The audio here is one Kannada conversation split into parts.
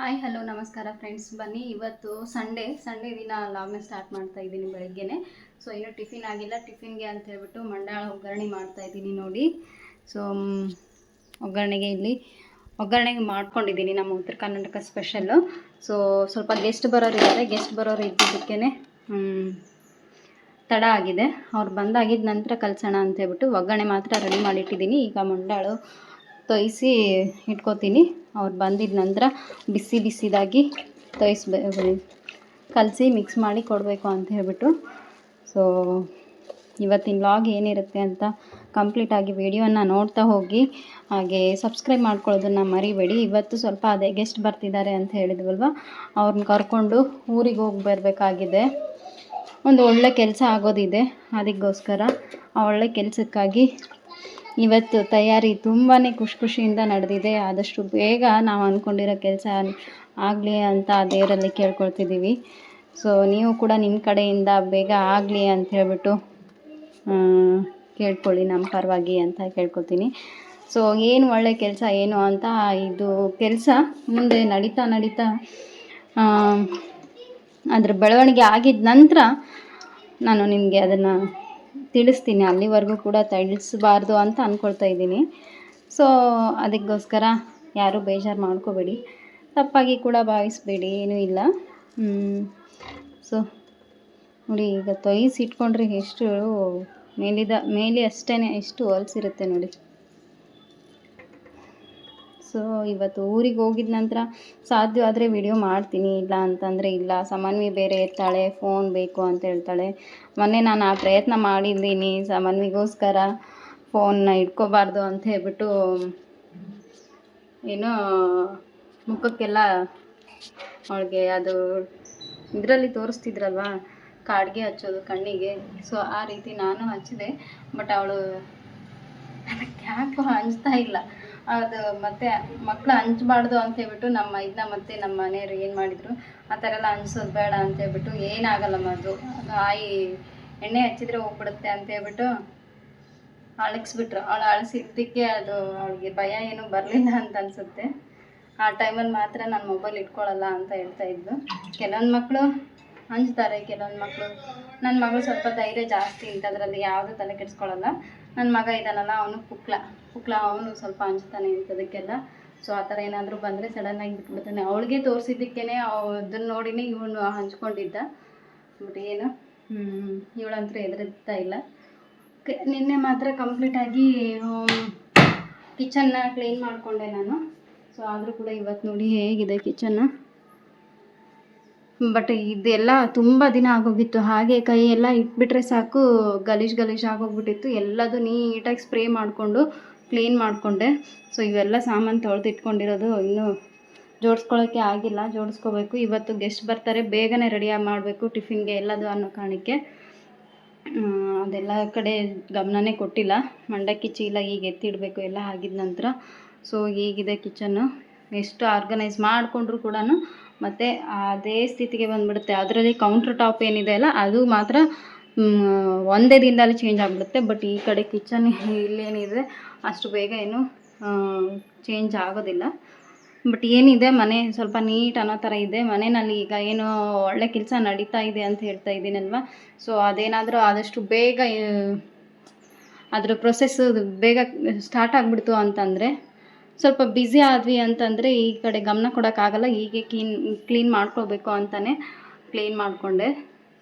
ಹಾಯ್ ಹಲೋ ನಮಸ್ಕಾರ ಫ್ರೆಂಡ್ಸ್. ಬನ್ನಿ, ಇವತ್ತು ಸಂಡೇ ದಿನ ಲಾಗ್ನ ಸ್ಟಾರ್ಟ್ ಮಾಡ್ತಾ ಇದ್ದೀನಿ ಬೆಳಗ್ಗೆನೆ. ಸೊ ಇನ್ನೂ ಟಿಫಿನ್ ಆಗಿಲ್ಲ. ಟಿಫಿನ್ಗೆ ಅಂತ ಹೇಳ್ಬಿಟ್ಟು ಮಂಡಾಳ ಒಗ್ಗರಣೆ ಮಾಡ್ತಾ ಇದ್ದೀನಿ ನೋಡಿ. ಸೊ ಒಗ್ಗರಣೆಗೆ ಮಾಡ್ಕೊಂಡಿದ್ದೀನಿ, ನಮ್ಮ ಉತ್ತರ ಕರ್ನಾಟಕ ಸ್ಪೆಷಲ್ಲು. ಸೊ ಸ್ವಲ್ಪ ಗೆಸ್ಟ್ ಬರೋರು ಇದ್ದಿದ್ದಕ್ಕೇ ತಡ ಆಗಿದೆ. ಅವ್ರು ಬಂದಾಗಿದ್ದ ನಂತರ ಕಲಿಸೋಣ ಅಂತ ಹೇಳ್ಬಿಟ್ಟು ಒಗ್ಗರಣೆ ಮಾತ್ರ ರೆಡಿ ಮಾಡಿಟ್ಟಿದ್ದೀನಿ. ಈಗ ಮಂಡಾಳು ತೊಯಿಸಿ ಇಟ್ಕೋತೀನಿ. ಅವ್ರು ಬಂದಿದ್ದ ನಂತರ ಬಿಸಿದಾಗಿ ಕಲಸಿ ಮಿಕ್ಸ್ ಮಾಡಿ ಕೊಡಬೇಕು ಅಂತ ಹೇಳ್ಬಿಟ್ಟು. ಸೊ ಇವತ್ತಿನ ವ್ಲಾಗ್ ಏನಿರುತ್ತೆ ಅಂತ ಕಂಪ್ಲೀಟಾಗಿ ವಿಡಿಯೋನ ನೋಡ್ತಾ ಹೋಗಿ. ಹಾಗೆ ಸಬ್ಸ್ಕ್ರೈಬ್ ಮಾಡ್ಕೊಳ್ಳೋದನ್ನು ಮರಿಬೇಡಿ. ಇವತ್ತು ಸ್ವಲ್ಪ ಅದೇ ಗೆಸ್ಟ್ ಬರ್ತಿದ್ದಾರೆ ಅಂತ ಹೇಳಿದ್ವಲ್ವ, ಅವ್ರನ್ನ ಕರ್ಕೊಂಡು ಊರಿಗೆ ಹೋಗಿ ಬರಬೇಕಾಗಿದೆ. ಒಂದು ಒಳ್ಳೆ ಕೆಲಸ ಆಗೋದಿದೆ, ಅದಕ್ಕೋಸ್ಕರ ಆ ಒಳ್ಳೆ ಕೆಲಸಕ್ಕಾಗಿ ಇವತ್ತು ತಯಾರಿ ತುಂಬಾ ಖುಷಿಯಿಂದ ನಡೆದಿದೆ. ಆದಷ್ಟು ಬೇಗ ನಾವು ಅಂದ್ಕೊಂಡಿರೋ ಕೆಲಸ ಆಗಲಿ ಅಂತ ದೇವರಲ್ಲಿ ಕೇಳ್ಕೊಳ್ತಿದ್ದೀವಿ. ಸೊ ನೀವು ಕೂಡ ನಿಮ್ಮ ಕಡೆಯಿಂದ ಬೇಗ ಆಗಲಿ ಅಂತ ಹೇಳ್ಬಿಟ್ಟು ಕೇಳ್ಕೊಳ್ಳಿ ನಮ್ಮ ಪರವಾಗಿ ಅಂತ ಕೇಳ್ಕೊತೀನಿ. ಸೊ ಏನು ಒಳ್ಳೆ ಕೆಲಸ ಏನು ಅಂತ, ಇದು ಕೆಲಸ ಮುಂದೆ ನಡೀತಾ ಅದ್ರ ಬೆಳವಣಿಗೆ ಆಗಿದ ನಂತರ ನಾನು ನಿಮಗೆ ಅದನ್ನು ತಿಳಿಸ್ತೀನಿ. ಅಲ್ಲಿವರೆಗೂ ಕೂಡ ತಿಳಿಸಬಾರ್ದು ಅಂತ ಅಂದ್ಕೊಳ್ತಾ ಇದ್ದೀನಿ. ಸೊ ಅದಕ್ಕೋಸ್ಕರ ಯಾರೂ ಬೇಜಾರು ಮಾಡ್ಕೋಬೇಡಿ, ತಪ್ಪಾಗಿ ಕೂಡ ಭಾವಿಸಬೇಡಿ, ಏನೂ ಇಲ್ಲ. ಸೊ ನೋಡಿ, ಈಗ ತೊಯಿಸಿ ಇಟ್ಕೊಂಡ್ರೆ ಎಷ್ಟು ಮೇಲೆ ಅಷ್ಟೇ ಎಷ್ಟು ಹೊಲಸಿರುತ್ತೆ ನೋಡಿ. ಸೊ ಇವತ್ತು ಊರಿಗೆ ಹೋಗಿದ ನಂತರ ಸಾಧ್ಯವಾದರೆ ವಿಡಿಯೋ ಮಾಡ್ತೀನಿ, ಇಲ್ಲ ಅಂತಂದರೆ ಇಲ್ಲ. ಸಮನ್ವಿ ಬೇರೆ ಇರ್ತಾಳೆ, ಫೋನ್ ಬೇಕು ಅಂತ ಹೇಳ್ತಾಳೆ. ಮೊನ್ನೆ ನಾನು ಆ ಪ್ರಯತ್ನ ಮಾಡಿದ್ದೀನಿ, ಸಮನ್ವಿಗೋಸ್ಕರ ಫೋನ್ನ ಇಟ್ಕೋಬಾರ್ದು ಅಂತ ಹೇಳ್ಬಿಟ್ಟು ಏನೋ ಮುಖಕ್ಕೆಲ್ಲ ಅವಳಿಗೆ ಅದು ಇದರಲ್ಲಿ ತೋರಿಸ್ತಿದ್ರಲ್ವ, ಕಾಡಿಗೆ ಹಚ್ಚೋದು ಕಣ್ಣಿಗೆ. ಸೊ ಆ ರೀತಿ ನಾನು ಹಚ್ಚಿದೆ. ಬಟ್ ಅವಳು ಅದಕ್ಕೆ ಯಾಕೋ ಹಂಚ್ತಾ ಇಲ್ಲ. ಅದು ಮತ್ತೆ ಮಕ್ಕಳು ಹಂಚಬಾರ್ದು ಅಂತ ಹೇಳ್ಬಿಟ್ಟು ಮತ್ತೆ ನಮ್ಮ ಮನೆಯವರು ಏನು ಮಾಡಿದರು, ಆ ಥರ ಎಲ್ಲ ಹಂಚೋದು ಬೇಡ ಅಂತ ಹೇಳ್ಬಿಟ್ಟು, ಏನಾಗಲ್ಲಮ್ಮ ಅದು ಆಯಿ ಎಣ್ಣೆ ಹಚ್ಚಿದ್ರೆ ಹೋಗ್ಬಿಡುತ್ತೆ ಅಂತ ಹೇಳ್ಬಿಟ್ಟು ಅಳಿಸ್ಬಿಟ್ರು. ಅವಳು ಅಳಿಸಿದ್ದಕ್ಕೆ ಅದು ಅವಳಿಗೆ ಭಯ ಏನೂ ಬರಲಿಲ್ಲ ಅಂತ ಅನಿಸುತ್ತೆ. ಆ ಟೈಮಲ್ಲಿ ಮಾತ್ರ ನಾನು ಮೊಬೈಲ್ ಇಟ್ಕೊಳ್ಳಲ್ಲ ಅಂತ ಹೇಳ್ತಾ ಇದ್ಲು. ಕೆಲವೊಂದು ಮಕ್ಕಳು ಹಂಚ್ತಾರೆ, ಕೆಲವೊಂದು ಮಕ್ಕಳು. ನನ್ನ ಮಗಳು ಸ್ವಲ್ಪ ಧೈರ್ಯ ಜಾಸ್ತಿ ಇಂಥದ್ರಲ್ಲಿ ಯಾವುದೂ ತಲೆ ಕೆಡಿಸ್ಕೊಳ್ಳಲ್ಲ. ನನ್ನ ಮಗ ಇದ್ದಾನಲ್ಲ, ಅವನು ಪುಕ್ಲ ಅವನು ಸ್ವಲ್ಪ ಹಂಚ್ತಾನೆ ಇಂಥದಕ್ಕೆಲ್ಲ. ಸೊ ಆ ಥರ ಏನಾದರೂ ಬಂದರೆ ಸಡನ್ನಾಗಿ ಬಿಟ್ಬಿಡ್ತಾನೆ. ಅವಳಿಗೆ ತೋರಿಸಿದ್ದಕ್ಕೇ ಅದನ್ನು ನೋಡಿನೇ ಇವನು ಹಂಚ್ಕೊಂಡಿದ್ದ. ಬಟ್ ಏನು ಇವಳಂತೂ ಎದುರಿಸ್ತಾ ಇಲ್ಲ. ನಿನ್ನೆ ಮಾತ್ರ ಕಂಪ್ಲೀಟಾಗಿ ಕಿಚನ್ನ ಕ್ಲೀನ್ ಮಾಡಿಕೊಂಡೆ ನಾನು. ಸೊ ಆದರೂ ಕೂಡ ಇವತ್ತು ನೋಡಿ ಹೇಗಿದೆ ಕಿಚನ್ನು. ಬಟ್ ಇದೆಲ್ಲ ತುಂಬ ದಿನ ಆಗೋಗಿತ್ತು. ಹಾಗೆ ಕೈ ಎಲ್ಲ ಇಟ್ಬಿಟ್ರೆ ಸಾಕು, ಗಲೀಜು ಆಗೋಗ್ಬಿಟ್ಟಿತ್ತು. ಎಲ್ಲದು ನೀಟಾಗಿ ಸ್ಪ್ರೇ ಮಾಡಿಕೊಂಡು ಕ್ಲೀನ್ ಮಾಡಿಕೊಂಡೆ. ಸೊ ಇವೆಲ್ಲ ಸಾಮಾನು ತೊಳೆದಿಟ್ಕೊಂಡಿರೋದು ಇನ್ನೂ ಜೋಡಿಸ್ಕೊಳ್ಳೋಕ್ಕೆ ಆಗಿಲ್ಲ, ಜೋಡಿಸ್ಕೋಬೇಕು. ಇವತ್ತು ಗೆಸ್ಟ್ ಬರ್ತಾರೆ, ಬೇಗನೆ ರೆಡಿಯಾಗಿ ಮಾಡಬೇಕು ಟಿಫಿನ್ಗೆ ಎಲ್ಲದು ಅನ್ನೋ ಕಾರಣಕ್ಕೆ ಅದೆಲ್ಲ ಕಡೆ ಗಮನನೇ ಕೊಟ್ಟಿಲ್ಲ. ಮಂಡಕ್ಕಿ ಚೀಲ ಈಗ ಎತ್ತಿಡಬೇಕು ಎಲ್ಲ ಆಗಿದ ನಂತರ. ಸೊ ಹೀಗಿದೆ ಕಿಚನ್ನು. ಎಷ್ಟು ಆರ್ಗನೈಸ್ ಮಾಡಿಕೊಂಡ್ರು ಕೂಡ ಮತ್ತು ಅದೇ ಸ್ಥಿತಿಗೆ ಬಂದುಬಿಡುತ್ತೆ. ಅದರಲ್ಲಿ ಕೌಂಟ್ರ್ ಟಾಪ್ ಏನಿದೆ ಅಲ್ಲ, ಅದು ಮಾತ್ರ ಒಂದೇ ದಿನದಲ್ಲಿ ಚೇಂಜ್ ಆಗಿಬಿಡುತ್ತೆ. ಬಟ್ ಈ ಕಡೆ ಕಿಚನ್ ಇಲ್ಲೇನಿದೆ ಅಷ್ಟು ಬೇಗ ಏನು ಚೇಂಜ್ ಆಗೋದಿಲ್ಲ. ಬಟ್ ಏನಿದೆ, ಮನೆ ಸ್ವಲ್ಪ ನೀಟ್ ಅನ್ನೋ ಥರ ಇದೆ. ಮನೆಯಲ್ಲಿ ಈಗ ಏನು ಒಳ್ಳೆ ಕೆಲಸ ನಡೀತಾ ಇದೆ ಅಂತ ಹೇಳ್ತಾ ಇದ್ದೀನಲ್ವ. ಸೊ ಅದೇನಾದರೂ ಆದಷ್ಟು ಬೇಗ ಅದ್ರ ಪ್ರೊಸೆಸ್ಸು ಬೇಗ ಸ್ಟಾರ್ಟ್ ಆಗಿಬಿಡ್ತು ಅಂತಂದರೆ, ಸ್ವಲ್ಪ ಬ್ಯುಸಿ ಆದ್ವಿ ಅಂತಂದರೆ ಈ ಕಡೆ ಗಮನ ಕೊಡೋಕ್ಕಾಗಲ್ಲ. ಹೀಗೆ ಕ್ಲೀನ್ ಮಾಡ್ಕೋಬೇಕು ಅಂತಲೇ ಕ್ಲೀನ್ ಮಾಡಿಕೊಂಡೆ.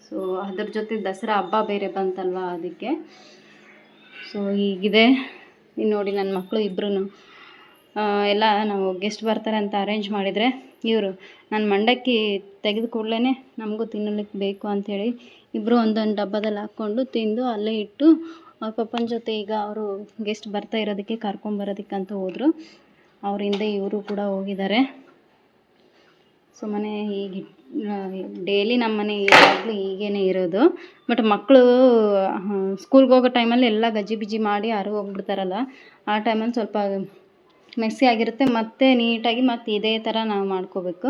ಸೊ ಅದ್ರ ಜೊತೆ ದಸರಾ ಹಬ್ಬ ಬೇರೆ ಬಂತಲ್ವ, ಅದಕ್ಕೆ. ಸೊ ಹೀಗಿದೆ ನೋಡಿ. ನನ್ನ ಮಕ್ಕಳು ಇಬ್ಬರೂ ಎಲ್ಲ ನಾವು ಗೆಸ್ಟ್ ಬರ್ತಾರೆ ಅಂತ ಅರೇಂಜ್ ಮಾಡಿದರೆ, ಇವರು ನನ್ನ ಮಂಡಕ್ಕಿ ತೆಗೆದು ಕೂಡಲೇ ನಮಗೂ ತಿನ್ನಲಿಕ್ಕೆ ಬೇಕು ಅಂಥೇಳಿ ಇಬ್ಬರು ಒಂದೊಂದು ಡಬ್ಬದಲ್ಲಿ ಹಾಕ್ಕೊಂಡು ತಿಂದು ಅಲ್ಲೇ ಇಟ್ಟು ಅವ್ರ ಪಪ್ಪನ ಜೊತೆ ಈಗ ಅವರು ಗೆಸ್ಟ್ ಬರ್ತಾ ಇರೋದಕ್ಕೆ ಕರ್ಕೊಂಬರೋದಕ್ಕಂತ ಹೋದರು. ಅವ್ರ ಹಿಂದೆ ಇವರು ಕೂಡ ಹೋಗಿದ್ದಾರೆ. ಸೊ ಮನೆ ಹೀಗೆ ಡೈಲಿ ನಮ್ಮ ಮನೆ ಯಾವಾಗಲೂ ಹೀಗೇ ಇರೋದು. ಬಟ್ ಮಕ್ಕಳು ಸ್ಕೂಲ್ಗೆ ಹೋಗೋ ಟೈಮಲ್ಲಿ ಎಲ್ಲ ಗಜಿಬಿಜಿ ಮಾಡಿ ಹೋಗ್ಬಿಡ್ತಾರಲ್ಲ, ಆ ಟೈಮಲ್ಲಿ ಸ್ವಲ್ಪ ಮೆಸ್ಸಿ ಆಗಿರುತ್ತೆ. ಮತ್ತು ನೀಟಾಗಿ ಮತ್ತು ಇದೇ ಥರ ನಾವು ಮಾಡ್ಕೋಬೇಕು.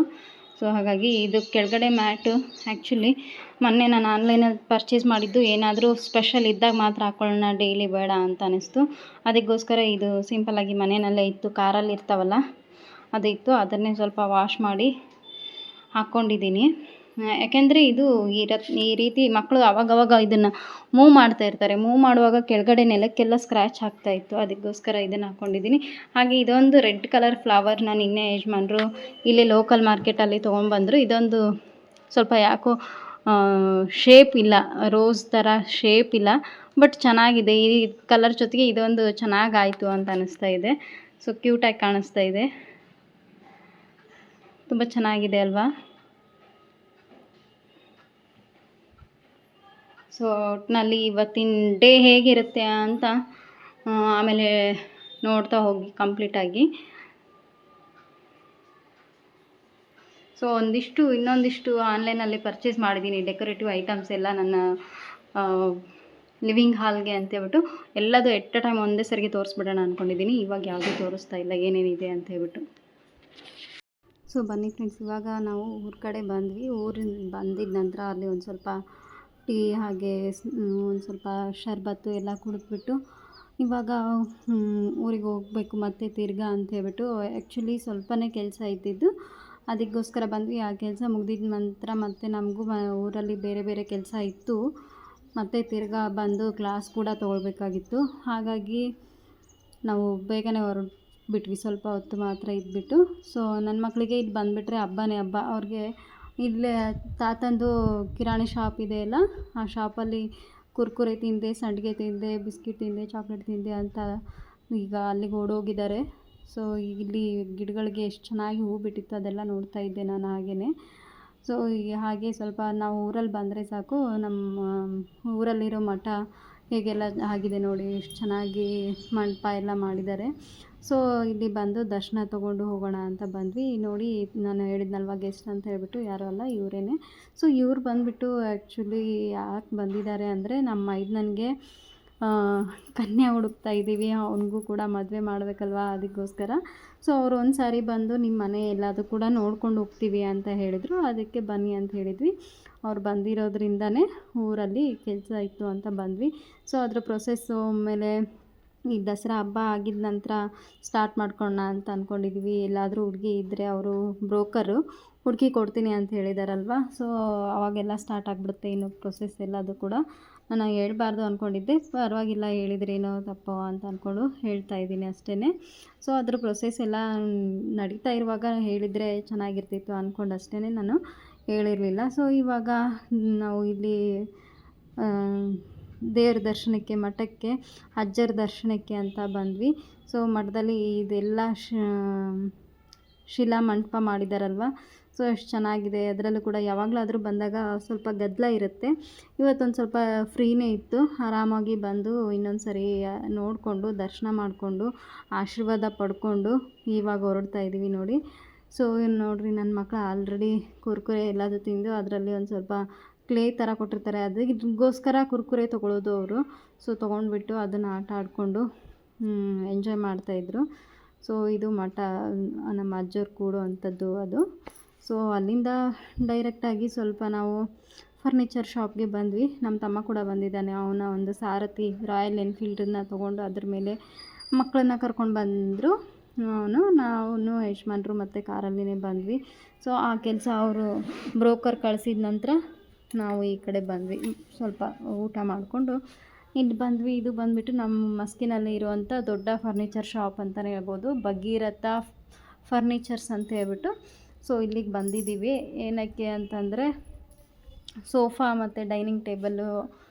ಸೊ ಹಾಗಾಗಿ ಇದು ಕೆಳಗಡೆ ಮ್ಯಾಟು ಆ್ಯಕ್ಚುಲಿ ಮೊನ್ನೆ ನಾನು ಆನ್ಲೈನಲ್ಲಿ ಪರ್ಚೇಸ್ ಮಾಡಿದ್ದು. ಏನಾದರೂ ಸ್ಪೆಷಲ್ ಇದ್ದಾಗ ಮಾತ್ರ ಹಾಕ್ಕೊಳ್ಳೋಣ, ಡೈಲಿ ಬೇಡ ಅಂತ ಅನ್ನಿಸ್ತು. ಅದಕ್ಕೋಸ್ಕರ ಇದು ಸಿಂಪಲ್ಲಾಗಿ ಮನೆಯಲ್ಲೇ ಇತ್ತು. ಕಾರಲ್ಲಿ ಇರ್ತಾವಲ್ಲ ಅದಿತ್ತು, ಅದನ್ನೇ ಸ್ವಲ್ಪ ವಾಶ್ ಮಾಡಿ ಹಾಕ್ಕೊಂಡಿದ್ದೀನಿ. ಯಾಕೆಂದರೆ ಇದು ಈ ರೀತಿ ಮಕ್ಕಳು ಅವಾಗವಾಗ ಇದನ್ನು ಮೂವ್ ಮಾಡ್ತಾ ಇರ್ತಾರೆ. ಮೂವ್ ಮಾಡುವಾಗ ಕೆಳಗಡೆ ನೆಲಕ್ಕೆಲ್ಲ ಸ್ಕ್ರ್ಯಾಚ್ ಆಗ್ತಾಯಿತ್ತು, ಅದಕ್ಕೋಸ್ಕರ ಇದನ್ನು ಹಾಕ್ಕೊಂಡಿದ್ದೀನಿ. ಹಾಗೆ ಇದೊಂದು ರೆಡ್ ಕಲರ್ ಫ್ಲವರ್ನ ನಿನ್ನೆ ಯಜಮಾನ್ರು ಇಲ್ಲಿ ಲೋಕಲ್ ಮಾರ್ಕೆಟಲ್ಲಿ ತೊಗೊಂಡ್ಬಂದರು. ಇದೊಂದು ಸ್ವಲ್ಪ ಯಾಕೋ ಶೇಪ್ ಇಲ್ಲ, ರೋಸ್ ಥರ ಶೇಪ್ ಇಲ್ಲ, ಬಟ್ ಚೆನ್ನಾಗಿದೆ. ಈ ಕಲರ್ ಜೊತೆಗೆ ಇದೊಂದು ಚೆನ್ನಾಗಾಯಿತು ಅಂತ ಅನ್ನಿಸ್ತಾ ಇದೆ. ಸೊ ಕ್ಯೂಟಾಗಿ ಕಾಣಿಸ್ತಾ ಇದೆ, ತುಂಬ ಚೆನ್ನಾಗಿದೆ ಅಲ್ವಾ? ಸೊ ಒಟ್ಟಿನಲ್ಲಿ ಇವತ್ತಿನ ಡೇ ಹೇಗಿರುತ್ತೆ ಅಂತ ಆಮೇಲೆ ನೋಡ್ತಾ ಹೋಗಿ ಕಂಪ್ಲೀಟಾಗಿ. ಸೊ ಇನ್ನೊಂದಿಷ್ಟು ಆನ್ಲೈನಲ್ಲಿ ಪರ್ಚೇಸ್ ಮಾಡಿದ್ದೀನಿ, ಡೆಕೋರೇಟಿವ್ ಐಟಮ್ಸ್ ಎಲ್ಲ ನನ್ನ ಲಿವಿಂಗ್ ಹಾಲ್ಗೆ ಅಂತೇಳ್ಬಿಟ್ಟು ಎಲ್ಲದು ಎಟ್ ಅ ಟೈಮ್ ಒಂದೇ ಸರಿಗೆ ತೋರಿಸ್ಬಿಡೋಣ ಅಂದ್ಕೊಂಡಿದ್ದೀನಿ. ಇವಾಗ ಯಾವುದೂ ತೋರಿಸ್ತಾ ಇಲ್ಲ ಏನೇನಿದೆ ಅಂತ ಹೇಳ್ಬಿಟ್ಟು. ಸೊ ಬನ್ನಿ ಫ್ರೆಂಡ್ಸ್, ಇವಾಗ ನಾವು ಊರ ಕಡೆ ಬಂದ್ವಿ. ಊರಿಂದ ಬಂದಿದ್ದ ನಂತರ ಅಲ್ಲಿ ಒಂದು ಸ್ವಲ್ಪ ಟೀ ಹಾಗೆ ಒಂದು ಸ್ವಲ್ಪ ಶರ್ಬತ್ತು ಎಲ್ಲ ಕುಡಿದ್ಬಿಟ್ಟು ಇವಾಗ ಊರಿಗೆ ಹೋಗಬೇಕು ಮತ್ತೆ ತಿರ್ಗಾ ಅಂತ ಹೇಳ್ಬಿಟ್ಟು. ಆ್ಯಕ್ಚುಲಿ ಸ್ವಲ್ಪನೇ ಕೆಲಸ ಇದ್ದಿದ್ದು, ಅದಕ್ಕೋಸ್ಕರ ಬಂದ್ವಿ. ಆ ಕೆಲಸ ಮುಗಿದಿದ ನಂತರ ಮತ್ತೆ ನಮಗೂ ಊರಲ್ಲಿ ಬೇರೆ ಬೇರೆ ಕೆಲಸ ಇತ್ತು, ಮತ್ತು ತಿರ್ಗಾ ಬಂದು ಕ್ಲಾಸ್ ಕೂಡ ತೊಗೊಳ್ಬೇಕಾಗಿತ್ತು. ಹಾಗಾಗಿ ನಾವು ಬೇಗನೆ ಹೊರಟ್ಬಿಟ್ವಿ, ಸ್ವಲ್ಪ ಹೊತ್ತು ಮಾತ್ರ ಇದ್ಬಿಟ್ಟು. ಸೊ ನನ್ನ ಮಕ್ಕಳಿಗೆ ಇಲ್ಲಿ ಬಂದುಬಿಟ್ರೆ ಹಬ್ಬನೇ ಹಬ್ಬ. ಅವ್ರಿಗೆ ಇಲ್ಲೇ ತಾತಂದು ಕಿರಾಣಿ ಶಾಪ್ ಇದೆ ಅಲ್ಲ, ಆ ಶಾಪಲ್ಲಿ ಕುರ್ಕುರೆ ತಿಂದೆ, ಸಂಡಿಗೆ ತಿಂದೆ, ಬಿಸ್ಕಿಟ್ ತಿಂದೆ, ಚಾಕ್ಲೇಟ್ ತಿಂದೆ ಅಂತ ಈಗ ಅಲ್ಲಿಗೆ ಓಡೋಗಿದ್ದಾರೆ. ಸೊ ಇಲ್ಲಿ ಗಿಡಗಳಿಗೆ ಎಷ್ಟು ಚೆನ್ನಾಗಿ ಹೂ ಬಿಟ್ಟಿತ್ತು ಅದೆಲ್ಲ ನೋಡ್ತಾ ಇದ್ದೆ ನಾನು ಹಾಗೇ. ಸೊ ಹಾಗೆ ಸ್ವಲ್ಪ ನಾವು ಊರಲ್ಲಿ ಬಂದರೆ ಸಾಕು, ನಮ್ಮ ಊರಲ್ಲಿರೋ ಮಠ ಹೇಗೆಲ್ಲ ಆಗಿದೆ ನೋಡಿ, ಎಷ್ಟು ಚೆನ್ನಾಗಿ ಮಂಟಪ ಎಲ್ಲ ಮಾಡಿದ್ದಾರೆ. ಸೊ ಇಲ್ಲಿ ಬಂದು ದರ್ಶನ ತೊಗೊಂಡು ಹೋಗೋಣ ಅಂತ ಬಂದ್ವಿ. ನೋಡಿ ನಾನು ಹೇಳಿದ್ನಲ್ವ ಗೆಸ್ಟ್ ಅಂತ ಹೇಳ್ಬಿಟ್ಟು, ಯಾರೂ ಅಲ್ಲ ಇವರೇನೆ. ಸೊ ಇವ್ರು ಬಂದುಬಿಟ್ಟು ಆ್ಯಕ್ಚುಲಿ ಯಾಕೆ ಬಂದಿದ್ದಾರೆ ಅಂದರೆ, ನಮ್ಮ ಮೈದನನಿಗೆ ಕನ್ಯೆ ಹುಡುಕ್ತಾ ಇದ್ದೀವಿ, ಅವನಿಗೂ ಕೂಡ ಮದುವೆ ಮಾಡಬೇಕಲ್ವ, ಅದಕ್ಕೋಸ್ಕರ. ಸೊ ಅವರು ಒಂದು ಸಾರಿ ಬಂದು ನಿಮ್ಮ ಮನೆ ಎಲ್ಲದು ಕೂಡ ನೋಡ್ಕೊಂಡು ಹೋಗ್ತೀವಿ ಅಂತ ಹೇಳಿದರು, ಅದಕ್ಕೆ ಬನ್ನಿ ಅಂತ ಹೇಳಿದ್ವಿ. ಅವ್ರು ಬಂದಿರೋದ್ರಿಂದನೇ ಊರಲ್ಲಿ ಕೆಲಸ ಇತ್ತು ಅಂತ ಬಂದ್ವಿ. ಸೊ ಅದ್ರ ಪ್ರೊಸೆಸ್ಸು ಆಮೇಲೆ ಈ ದಸರಾ ಹಬ್ಬ ಆಗಿದ ನಂತರ ಸ್ಟಾರ್ಟ್ ಮಾಡ್ಕೊಳ್ಳೋಣ ಅಂತ ಅಂದ್ಕೊಂಡಿದ್ವಿ. ಎಲ್ಲಾದರೂ ಹುಡುಗಿ ಇದ್ದರೆ ಅವರು ಬ್ರೋಕರು ಹುಡುಕಿ ಕೊಡ್ತೀನಿ ಅಂತ ಹೇಳಿದಾರಲ್ವ, ಸೊ ಅವಾಗೆಲ್ಲ ಸ್ಟಾರ್ಟ್ ಆಗಿಬಿಡುತ್ತೆ ಇನ್ನು ಪ್ರೊಸೆಸ್ ಎಲ್ಲದು ಕೂಡ. ನಾನು ಹೇಳ್ಬಾರ್ದು ಅಂದ್ಕೊಂಡಿದ್ದೆ, ಪರವಾಗಿಲ್ಲ ಹೇಳಿದ್ರೇನೋ ತಪ್ಪೋ ಅಂತ ಅಂದ್ಕೊಂಡು ಹೇಳ್ತಾ ಇದ್ದೀನಿ ಅಷ್ಟೇ. ಸೊ ಅದ್ರ ಪ್ರೊಸೆಸ್ ಎಲ್ಲ ನಡೀತಾ ಇರುವಾಗ ಹೇಳಿದರೆ ಚೆನ್ನಾಗಿರ್ತಿತ್ತು ಅಂದ್ಕೊಂಡು ಅಷ್ಟೇ, ನಾನು ಹೇಳಿರಲಿಲ್ಲ. ಸೊ ಇವಾಗ ನಾವು ಇಲ್ಲಿ ದೇವ್ರ ದರ್ಶನಕ್ಕೆ, ಮಠಕ್ಕೆ, ಅಜ್ಜರ ದರ್ಶನಕ್ಕೆ ಅಂತ ಬಂದ್ವಿ. ಸೊ ಮಠದಲ್ಲಿ ಇದೆಲ್ಲ ಶಿಲಾ ಮಂಟಪ ಮಾಡಿದಾರಲ್ವ, ಸೊ ಎಷ್ಟು ಚೆನ್ನಾಗಿದೆ. ಅದರಲ್ಲೂ ಕೂಡ ಯಾವಾಗಲಾದರೂ ಬಂದಾಗ ಸ್ವಲ್ಪ ಗದ್ದಲ ಇರುತ್ತೆ. ಇವತ್ತೊಂದು ಸ್ವಲ್ಪ ಫ್ರೀನೇ ಇತ್ತು, ಆರಾಮಾಗಿ ಬಂದು ಇನ್ನೊಂದು ಸರಿ ನೋಡಿಕೊಂಡು ದರ್ಶನ ಮಾಡಿಕೊಂಡು ಆಶೀರ್ವಾದ ಪಡ್ಕೊಂಡು ಇವಾಗ ಹೊರಡ್ತಾ ಇದ್ದೀವಿ ನೋಡಿ. ಸೊ ನೋಡಿರಿ, ನನ್ನ ಮಕ್ಕಳು ಆಲ್ರೆಡಿ ಕುರ್ಕುರೆ ಎಲ್ಲದು ತಿಂದು, ಅದರಲ್ಲಿ ಒಂದು ಸ್ವಲ್ಪ ಕ್ಲೇ ಥರ ಕೊಟ್ಟಿರ್ತಾರೆ, ಅದಕ್ಕೋಸ್ಕರ ಕುರ್ಕುರೆ ತೊಗೊಳ್ಳೋದು ಅವರು. ಸೊ ತೊಗೊಂಡ್ಬಿಟ್ಟು ಅದನ್ನು ಆಟ ಆಡಿಕೊಂಡು ಎಂಜಾಯ್ ಮಾಡ್ತಾಯಿದ್ರು. ಸೊ ಇದು ಮಠ, ನಮ್ಮ ಅಜ್ಜವ್ರು ಕೂಡೋ ಅಂಥದ್ದು ಅದು. ಸೊ ಅಲ್ಲಿಂದ ಡೈರೆಕ್ಟಾಗಿ ಸ್ವಲ್ಪ ನಾವು ಫರ್ನಿಚರ್ ಶಾಪ್ಗೆ ಬಂದ್ವಿ. ನಮ್ಮ ತಮ್ಮ ಕೂಡ ಬಂದಿದ್ದಾನೆ, ಅವನ ಒಂದು ಸಾರಥಿ ರಾಯಲ್ ಎನ್ಫೀಲ್ಡನ್ನ ತೊಗೊಂಡು ಅದ್ರ ಮೇಲೆ ಮಕ್ಕಳನ್ನ ಕರ್ಕೊಂಡು ಬಂದರು. ನಾವು ಯಜಮಾನ್ರು ಮತ್ತು ಕಾರಲ್ಲಿನೇ ಬಂದ್ವಿ. ಸೊ ಆ ಕೆಲಸ ಅವರು ಬ್ರೋಕರ್ ಕಳಿಸಿದ ನಂತರ ನಾವು ಈ ಕಡೆ ಬಂದ್ವಿ, ಸ್ವಲ್ಪ ಊಟ ಮಾಡಿಕೊಂಡು ಇಲ್ಲಿ ಬಂದ್ವಿ. ಇದು ಬಂದುಬಿಟ್ಟು ನಮ್ಮ ಮಸ್ಕಿನಲ್ಲಿ ಇರುವಂಥ ದೊಡ್ಡ ಫರ್ನಿಚರ್ ಶಾಪ್ ಅಂತಲೇ ಹೇಳ್ಬೋದು, ಭಗೀರಥ ಫರ್ನಿಚರ್ಸ್ ಅಂತ ಹೇಳ್ಬಿಟ್ಟು. ಸೊ ಇಲ್ಲಿಗೆ ಬಂದಿದ್ದೀವಿ. ಏನಕ್ಕೆ ಅಂತಂದರೆ ಸೋಫಾ ಮತ್ತು ಡೈನಿಂಗ್ ಟೇಬಲ್ಲು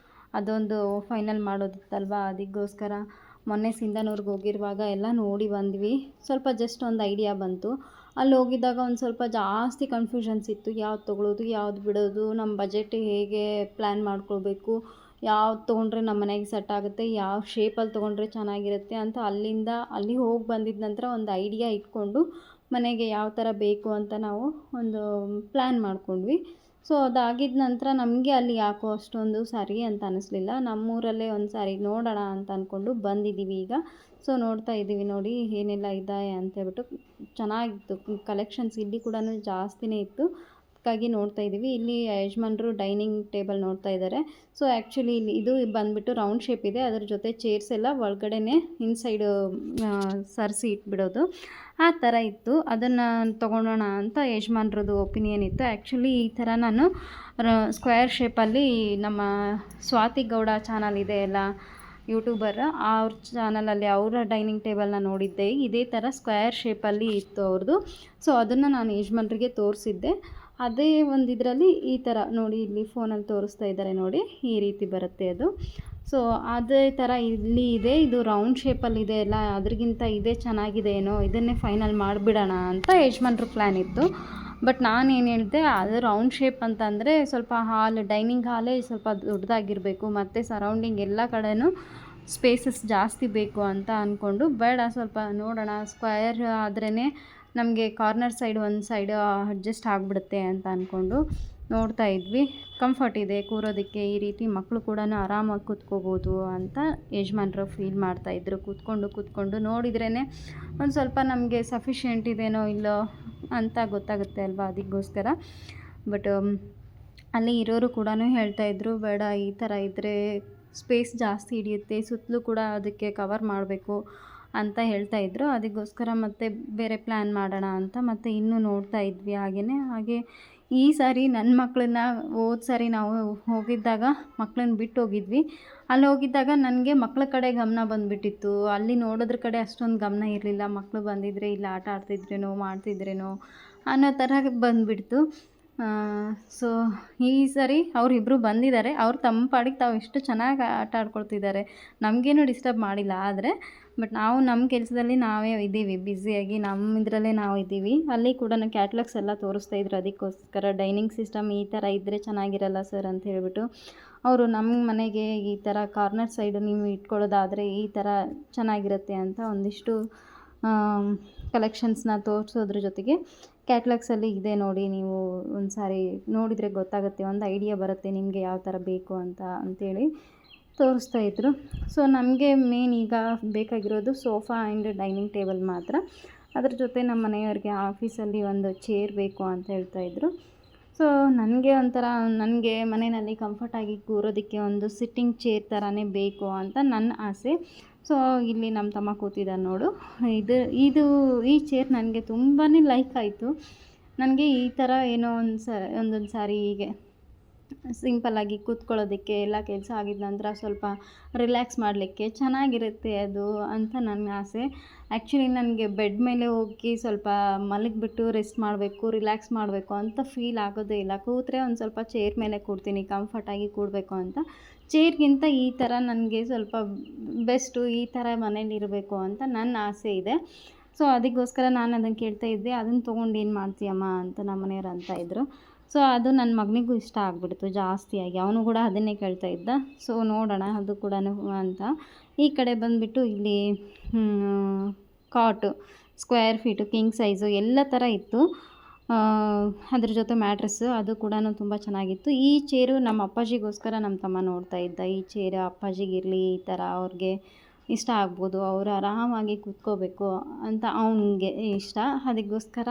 ಅದೊಂದು ಫೈನಲ್ ಮಾಡೋದಿತ್ತಲ್ವ, ಅದಕ್ಕೋಸ್ಕರ ಮೊನ್ನೆ ಸಿಂಧನೂರ್ಗೆ ಹೋಗಿರುವಾಗ ಎಲ್ಲ ನೋಡಿ ಬಂದ್ವಿ. ಸ್ವಲ್ಪ ಜಸ್ಟ್ ಒಂದು ಐಡಿಯಾ ಬಂತು. ಅಲ್ಲಿ ಹೋಗಿದ್ದಾಗ ಒಂದು ಸ್ವಲ್ಪ ಜಾಸ್ತಿ ಕನ್ಫ್ಯೂಷನ್ಸ್ ಇತ್ತು, ಯಾವ್ದು ತೊಗೊಳ್ಳೋದು ಯಾವ್ದು ಬಿಡೋದು, ನಮ್ಮ ಬಜೆಟ್ ಹೇಗೆ ಪ್ಲ್ಯಾನ್ ಮಾಡ್ಕೊಳ್ಬೇಕು, ಯಾವ್ದು ತೊಗೊಂಡ್ರೆ ನಮ್ಮ ಮನೆಗೆ ಸೆಟ್ ಆಗುತ್ತೆ, ಯಾವ ಶೇಪಲ್ಲಿ ತೊಗೊಂಡ್ರೆ ಚೆನ್ನಾಗಿರುತ್ತೆ ಅಂತ ಅಲ್ಲಿ ಹೋಗಿ ಬಂದಿದ್ದ ನಂತರ ಒಂದು ಐಡಿಯಾ ಇಟ್ಕೊಂಡು ಮನೆಗೆ ಯಾವ ಥರ ಬೇಕು ಅಂತ ನಾವು ಒಂದು ಪ್ಲ್ಯಾನ್ ಮಾಡ್ಕೊಂಡ್ವಿ. ಸೊ ಅದಾಗಿದ್ದ ನಂತರ ನಮಗೆ ಅಲ್ಲಿ ಯಾಕೋ ಅಷ್ಟೊಂದು ಸರಿ ಅಂತ ಅನ್ನಿಸ್ಲಿಲ್ಲ. ನಮ್ಮೂರಲ್ಲೇ ಒಂದು ಸಾರಿ ನೋಡೋಣ ಅಂತ ಅಂದ್ಕೊಂಡು ಬಂದಿದ್ದೀವಿ ಈಗ. ಸೊ ನೋಡ್ತಾ ಇದ್ದೀವಿ ನೋಡಿ ಏನೆಲ್ಲ ಇದೆ ಅಂತೇಳ್ಬಿಟ್ಟು. ಚೆನ್ನಾಗಿತ್ತು ಕಲೆಕ್ಷನ್ಸ್, ಇಲ್ಲಿ ಕೂಡ ಜಾಸ್ತಿನೇ ಇತ್ತು. ಅದಕ್ಕಾಗಿ ನೋಡ್ತಾ ಇದ್ದೀವಿ. ಇಲ್ಲಿ ಯಜಮಾನ್ರು ಡೈನಿಂಗ್ ಟೇಬಲ್ ನೋಡ್ತಾ ಇದ್ದಾರೆ. ಸೊ ಆ್ಯಕ್ಚುಲಿ ಇಲ್ಲಿ ಇದು ಬಂದುಬಿಟ್ಟು ರೌಂಡ್ ಶೇಪ್ ಇದೆ, ಅದ್ರ ಜೊತೆ ಚೇರ್ಸ್ ಎಲ್ಲ ಒಳಗಡೆನೆ ಇನ್ಸೈಡು ಸರಿಸಿ ಇಟ್ಬಿಡೋದು ಆ ಥರ ಇತ್ತು. ಅದನ್ನು ತೊಗೊಳೋಣ ಅಂತ ಯಜಮಾನ್ರದ್ದು ಒಪಿನಿಯನ್ ಇತ್ತು. ಆ್ಯಕ್ಚುಲಿ ಈ ಥರ ನಾನು ಸ್ಕ್ವೇರ್ ಶೇಪಲ್ಲಿ ನಮ್ಮ ಸ್ವಾತಿ ಗೌಡ ಚಾನಲ್ ಇದೆ ಎಲ್ಲ ಯೂಟ್ಯೂಬರ್, ಅವ್ರ ಚಾನಲಲ್ಲಿ ಅವರ ಡೈನಿಂಗ್ ಟೇಬಲ್ನ ನೋಡಿದ್ದೆ. ಇದೇ ಥರ ಸ್ಕ್ವೇರ್ ಶೇಪಲ್ಲಿ ಇತ್ತು ಅವ್ರದ್ದು. ಸೊ ಅದನ್ನು ನಾನು ಯಜಮಾನ್ರಿಗೆ ತೋರಿಸಿದ್ದೆ. ಅದೇ ಒಂದು ಇದರಲ್ಲಿ ಈ ಥರ ನೋಡಿ, ಇಲ್ಲಿ ಫೋನಲ್ಲಿ ತೋರಿಸ್ತಾ ಇದ್ದಾರೆ ನೋಡಿ, ಈ ರೀತಿ ಬರುತ್ತೆ ಅದು. ಸೊ ಅದೇ ಥರ ಇಲ್ಲಿ ಇದೆ, ಇದು ರೌಂಡ್ ಶೇಪಲ್ಲಿದೆ ಅಲ್ಲ, ಅದ್ರಿಗಿಂತ ಇದೇ ಚೆನ್ನಾಗಿದೆ ಏನೋ, ಇದನ್ನೇ ಫೈನಲ್ ಮಾಡಿಬಿಡೋಣ ಅಂತ ಯಜಮಾನ್ರ ಪ್ಲ್ಯಾನ್ ಇತ್ತು. ಬಟ್ ನಾನೇನು ಹೇಳಿದೆ, ಅದು ರೌಂಡ್ ಶೇಪ್ ಅಂತಂದರೆ ಸ್ವಲ್ಪ ಡೈನಿಂಗ್ ಹಾಲೇ ಸ್ವಲ್ಪ ದೊಡ್ಡದಾಗಿರಬೇಕು, ಮತ್ತು ಸರೌಂಡಿಂಗ್ ಎಲ್ಲ ಕಡೆನೂ ಸ್ಪೇಸಸ್ ಜಾಸ್ತಿ ಬೇಕು ಅಂತ ಅಂದ್ಕೊಂಡು, ಬೇಡ ಸ್ವಲ್ಪ ನೋಡೋಣ ಸ್ಕ್ವೇರ್ ಆದ್ರೇ ನಮಗೆ ಕಾರ್ನರ್ ಸೈಡ್ ಒಂದು ಸೈಡ್ ಅಡ್ಜಸ್ಟ್ ಆಗಿಬಿಡುತ್ತೆ ಅಂತ ಅಂದ್ಕೊಂಡು ನೋಡ್ತಾ ಇದ್ವಿ. ಕಂಫರ್ಟ್ ಇದೆ ಕೂರೋದಕ್ಕೆ, ಈ ರೀತಿ ಮಕ್ಕಳು ಕೂಡ ಆರಾಮಾಗಿ ಕೂತ್ಕೋಬೋದು ಅಂತ ಯಜಮಾನ್ರು ಫೀಲ್ ಮಾಡ್ತಾಯಿದ್ರು. ಕೂತ್ಕೊಂಡು ನೋಡಿದ್ರೇ ಒಂದು ಸ್ವಲ್ಪ ನಮಗೆ ಸಫಿಷಿಯೆಂಟ್ ಇದೆಯೋ ಇಲ್ಲೋ ಅಂತ ಗೊತ್ತಾಗುತ್ತೆ ಅಲ್ವಾ, ಅದಕ್ಕೋಸ್ಕರ. ಬಟ್ ಅಲ್ಲಿ ಇರೋರು ಕೂಡ ಹೇಳ್ತಾಯಿದ್ರು, ಬೇಡ ಈ ಥರ ಇದ್ದರೆ ಸ್ಪೇಸ್ ಜಾಸ್ತಿ ಹಿಡಿಯುತ್ತೆ, ಸುತ್ತಲೂ ಕೂಡ ಅದಕ್ಕೆ ಕವರ್ ಮಾಡಬೇಕು ಅಂತ ಹೇಳ್ತಾಯಿದ್ರು. ಅದಕ್ಕೋಸ್ಕರ ಮತ್ತೆ ಬೇರೆ ಪ್ಲ್ಯಾನ್ ಮಾಡೋಣ ಅಂತ ಮತ್ತೆ ಇನ್ನೂ ನೋಡ್ತಾ ಇದ್ವಿ. ಹಾಗೆ ಈ ಸಾರಿ ನನ್ನ ಮಕ್ಕಳನ್ನ ಹೋದ ಸಾರಿ ನಾವು ಹೋಗಿದ್ದಾಗ ಮಕ್ಕಳನ್ನ ಬಿಟ್ಟು ಹೋಗಿದ್ವಿ. ಅಲ್ಲಿ ಹೋಗಿದ್ದಾಗ ನನಗೆ ಮಕ್ಕಳ ಕಡೆ ಗಮನ ಬಂದುಬಿಟ್ಟಿತ್ತು. ಅಲ್ಲಿ ನೋಡೋದ್ರ ಕಡೆ ಅಷ್ಟೊಂದು ಗಮನ ಇರಲಿಲ್ಲ. ಮಕ್ಕಳು ಬಂದಿದ್ರೆ ಇಲ್ಲಿ ಆಟ ಆಡ್ತಿದ್ರೇನೋ ಮಾಡ್ತಿದ್ರೇನೋ ಅನ್ನೋ ಥರ ಬಂದುಬಿಡ್ತು. ಸೊ ಈ ಸರಿ ಅವರಿಬ್ಬರು ಬಂದಿದ್ದಾರೆ. ಅವ್ರು ತಮ್ಮ ಪಾಡಿಗೆ ತಾವು ಎಷ್ಟು ಚೆನ್ನಾಗಿ ಆಟ ಆಡ್ಕೊಳ್ತಿದ್ದಾರೆ, ನಮಗೇನು ಡಿಸ್ಟರ್ಬ್ ಮಾಡಿಲ್ಲ. ಆದರೆ ಬಟ್ ನಾವು ನಮ್ಮ ಕೆಲಸದಲ್ಲಿ ನಾವೇ ಇದ್ದೀವಿ, ಬ್ಯುಸಿಯಾಗಿ ನಮ್ಮ ಇದರಲ್ಲೇ ನಾವು ಇದ್ದೀವಿ. ಅಲ್ಲಿ ಕೂಡ ಕ್ಯಾಟ್ಲಾಗ್ಸ್ ಎಲ್ಲ ತೋರಿಸ್ತಾಯಿದ್ರು. ಅದಕ್ಕೋಸ್ಕರ ಡೈನಿಂಗ್ ಸಿಸ್ಟಮ್ ಈ ಥರ ಇದ್ದರೆ ಚೆನ್ನಾಗಿರಲ್ಲ ಸರ್ ಅಂತ ಹೇಳಿಬಿಟ್ಟು, ಅವರು ನಮ್ಮ ಮನೆಗೆ ಈ ಥರ ಕಾರ್ನರ್ ಸೈಡು ನೀವು ಇಟ್ಕೊಳ್ಳೋದಾದರೆ ಈ ಥರ ಚೆನ್ನಾಗಿರುತ್ತೆ ಅಂತ ಒಂದಿಷ್ಟು ಕಲೆಕ್ಷನ್ಸ್ನ ತೋರಿಸೋದ್ರ ಜೊತೆಗೆ ಕ್ಯಾಟ್ಲಾಗ್ಸಲ್ಲಿ ಇದೆ ನೋಡಿ, ನೀವು ಒಂದು ಸಾರಿ ನೋಡಿದರೆ ಗೊತ್ತಾಗುತ್ತೆ, ಒಂದು ಐಡಿಯಾ ಬರುತ್ತೆ ನಿಮಗೆ ಯಾವ ಥರ ಬೇಕು ಅಂತೇಳಿ ತೋರಿಸ್ತಾಯಿದ್ರು. ಸೊ ನಮಗೆ ಮೇನ್ ಈಗ ಬೇಕಾಗಿರೋದು ಸೋಫಾ ಆ್ಯಂಡ್ ಡೈನಿಂಗ್ ಟೇಬಲ್ ಮಾತ್ರ. ಅದ್ರ ಜೊತೆ ನಮ್ಮ ಮನೆಯವ್ರಿಗೆ ಆಫೀಸಲ್ಲಿ ಒಂದು ಚೇರ್ ಬೇಕು ಅಂತ ಹೇಳ್ತಾಯಿದ್ರು. ಸೊ ನನಗೆ ಮನೆಯಲ್ಲಿ ಕಂಫರ್ಟಾಗಿ ಕೂರೋದಕ್ಕೆ ಒಂದು ಸಿಟ್ಟಿಂಗ್ ಚೇರ್ ಥರನೇ ಬೇಕು ಅಂತ ನನ್ನ ಆಸೆ. ಸೊ ಇಲ್ಲಿ ನಮ್ಮ ತಮ್ಮ ಕೂತಿದ್ದಾನೆ ನೋಡು, ಈ ಚೇರ್ ನನಗೆ ತುಂಬಾ ಲೈಕ್ ಆಯಿತು. ನನಗೆ ಈ ಥರ ಏನೋ ಒಂದೊಂದು ಸಾರಿ ಹೀಗೆ ಸಿಂಪಲ್ಲಾಗಿ ಕೂತ್ಕೊಳ್ಳೋದಕ್ಕೆ, ಎಲ್ಲ ಕೆಲಸ ಆಗಿದ ನಂತರ ಸ್ವಲ್ಪ ರಿಲ್ಯಾಕ್ಸ್ ಮಾಡಲಿಕ್ಕೆ ಚೆನ್ನಾಗಿರುತ್ತೆ ಅದು ಅಂತ ನನ್ನ ಆಸೆ. ಆ್ಯಕ್ಚುಲಿ ನನಗೆ ಬೆಡ್ ಮೇಲೆ ಹೋಗಿ ಸ್ವಲ್ಪ ಮಲಗಿಬಿಟ್ಟು ರೆಸ್ಟ್ ಮಾಡಬೇಕು, ರಿಲ್ಯಾಕ್ಸ್ ಮಾಡಬೇಕು ಅಂತ ಫೀಲ್ ಆಗೋದೇ ಇಲ್ಲ. ಕೂತ್ರೆ ಒಂದು ಸ್ವಲ್ಪ ಚೇರ್ ಮೇಲೆ ಕೂಡ್ತೀನಿ, ಕಂಫರ್ಟಾಗಿ ಕೂಡಬೇಕು ಅಂತ. ಚೇರ್ಗಿಂತ ಈ ಥರ ನನಗೆ ಸ್ವಲ್ಪ ಬೆಸ್ಟು, ಈ ಥರ ಮನೇಲಿರಬೇಕು ಅಂತ ನನ್ನ ಆಸೆ ಇದೆ. ಸೊ ಅದಕ್ಕೋಸ್ಕರ ನಾನು ಅದನ್ನು ಕೇಳ್ತಾ ಇದ್ದೆ, ಅದನ್ನು ತೊಗೊಂಡು ಏನು ಮಾಡ್ತೀಯಮ್ಮ ಅಂತ ನಮ್ಮ ಮನೆಯವ್ರು ಅಂತ ಇದ್ದರು. ಸೊ ಅದು ನನ್ನ ಮಗನಿಗೂ ಇಷ್ಟ ಆಗಿಬಿಡ್ತು ಜಾಸ್ತಿಯಾಗಿ, ಅವನು ಕೂಡ ಅದನ್ನೇ ಕೇಳ್ತಾ ಇದ್ದ. ಸೊ ನೋಡೋಣ ಅದು ಕೂಡ ಅಂತ. ಈ ಕಡೆ ಬಂದುಬಿಟ್ಟು ಇಲ್ಲಿ ಕಾಟು ಸ್ಕ್ವೇರ್ ಫೀಟು ಕಿಂಗ್ ಸೈಜು ಎಲ್ಲ ಥರ ಇತ್ತು. ಅದ್ರ ಜೊತೆ ಮ್ಯಾಟ್ರೆಸ್ಸು ಅದು ಕೂಡ ತುಂಬ ಚೆನ್ನಾಗಿತ್ತು. ಈ ಚೇರು ನಮ್ಮ ಅಪ್ಪಾಜಿಗೋಸ್ಕರ ನಮ್ಮ ತಮ್ಮ ನೋಡ್ತಾ ಇದ್ದ. ಈ ಚೇರು ಅಪ್ಪಾಜಿಗಿರಲಿ, ಈ ಥರ ಅವ್ರಿಗೆ ಇಷ್ಟ ಆಗ್ಬೋದು, ಅವರು ಆರಾಮಾಗಿ ಕೂತ್ಕೋಬೇಕು ಅಂತ ಅವನಿಗೆ ಇಷ್ಟ. ಅದಕ್ಕೋಸ್ಕರ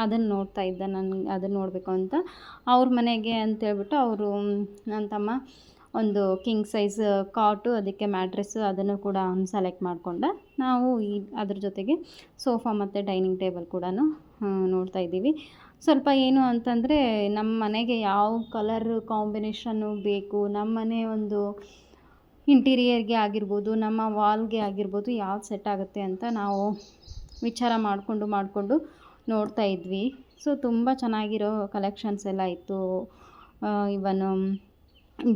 ಅದನ್ನು ನೋಡ್ತಾ ಇದ್ದ, ನನಗೆ ಅದನ್ನು ನೋಡಬೇಕು ಅಂತ. ಅವ್ರ ಮನೆಗೆ ಅಂತೇಳ್ಬಿಟ್ಟು ಅವರು ನನ್ನ ತಮ್ಮ ಒಂದು ಕಿಂಗ್ ಸೈಜ್ ಕಾಟು, ಅದಕ್ಕೆ ಮ್ಯಾಟ್ರೆಸ್ಸು ಅದನ್ನು ಕೂಡ ಅವ್ನು ಸೆಲೆಕ್ಟ್ ಮಾಡಿಕೊಂಡ. ನಾವು ಅದ್ರ ಜೊತೆಗೆ ಸೋಫಾ ಮತ್ತು ಡೈನಿಂಗ್ ಟೇಬಲ್ ಕೂಡ ನೋಡ್ತಾ ಇದ್ದೀವಿ. ಸ್ವಲ್ಪ ಏನು ಅಂತಂದರೆ ನಮ್ಮ ಮನೆಗೆ ಯಾವ ಕಲರ್ ಕಾಂಬಿನೇಷನ್ನು ಬೇಕು, ನಮ್ಮ ಮನೆ ಒಂದು ಇಂಟೀರಿಯರ್ಗೆ ಆಗಿರ್ಬೋದು, ನಮ್ಮ ವಾಲ್ಗೆ ಆಗಿರ್ಬೋದು, ಯಾವ್ದು ಸೆಟ್ ಆಗುತ್ತೆ ಅಂತ ನಾವು ವಿಚಾರ ಮಾಡಿಕೊಂಡು ನೋಡ್ತಾ ಇದ್ವಿ. ಸೊ ತುಂಬ ಚೆನ್ನಾಗಿರೋ ಕಲೆಕ್ಷನ್ಸ್ ಎಲ್ಲ ಇತ್ತು. ಇವನು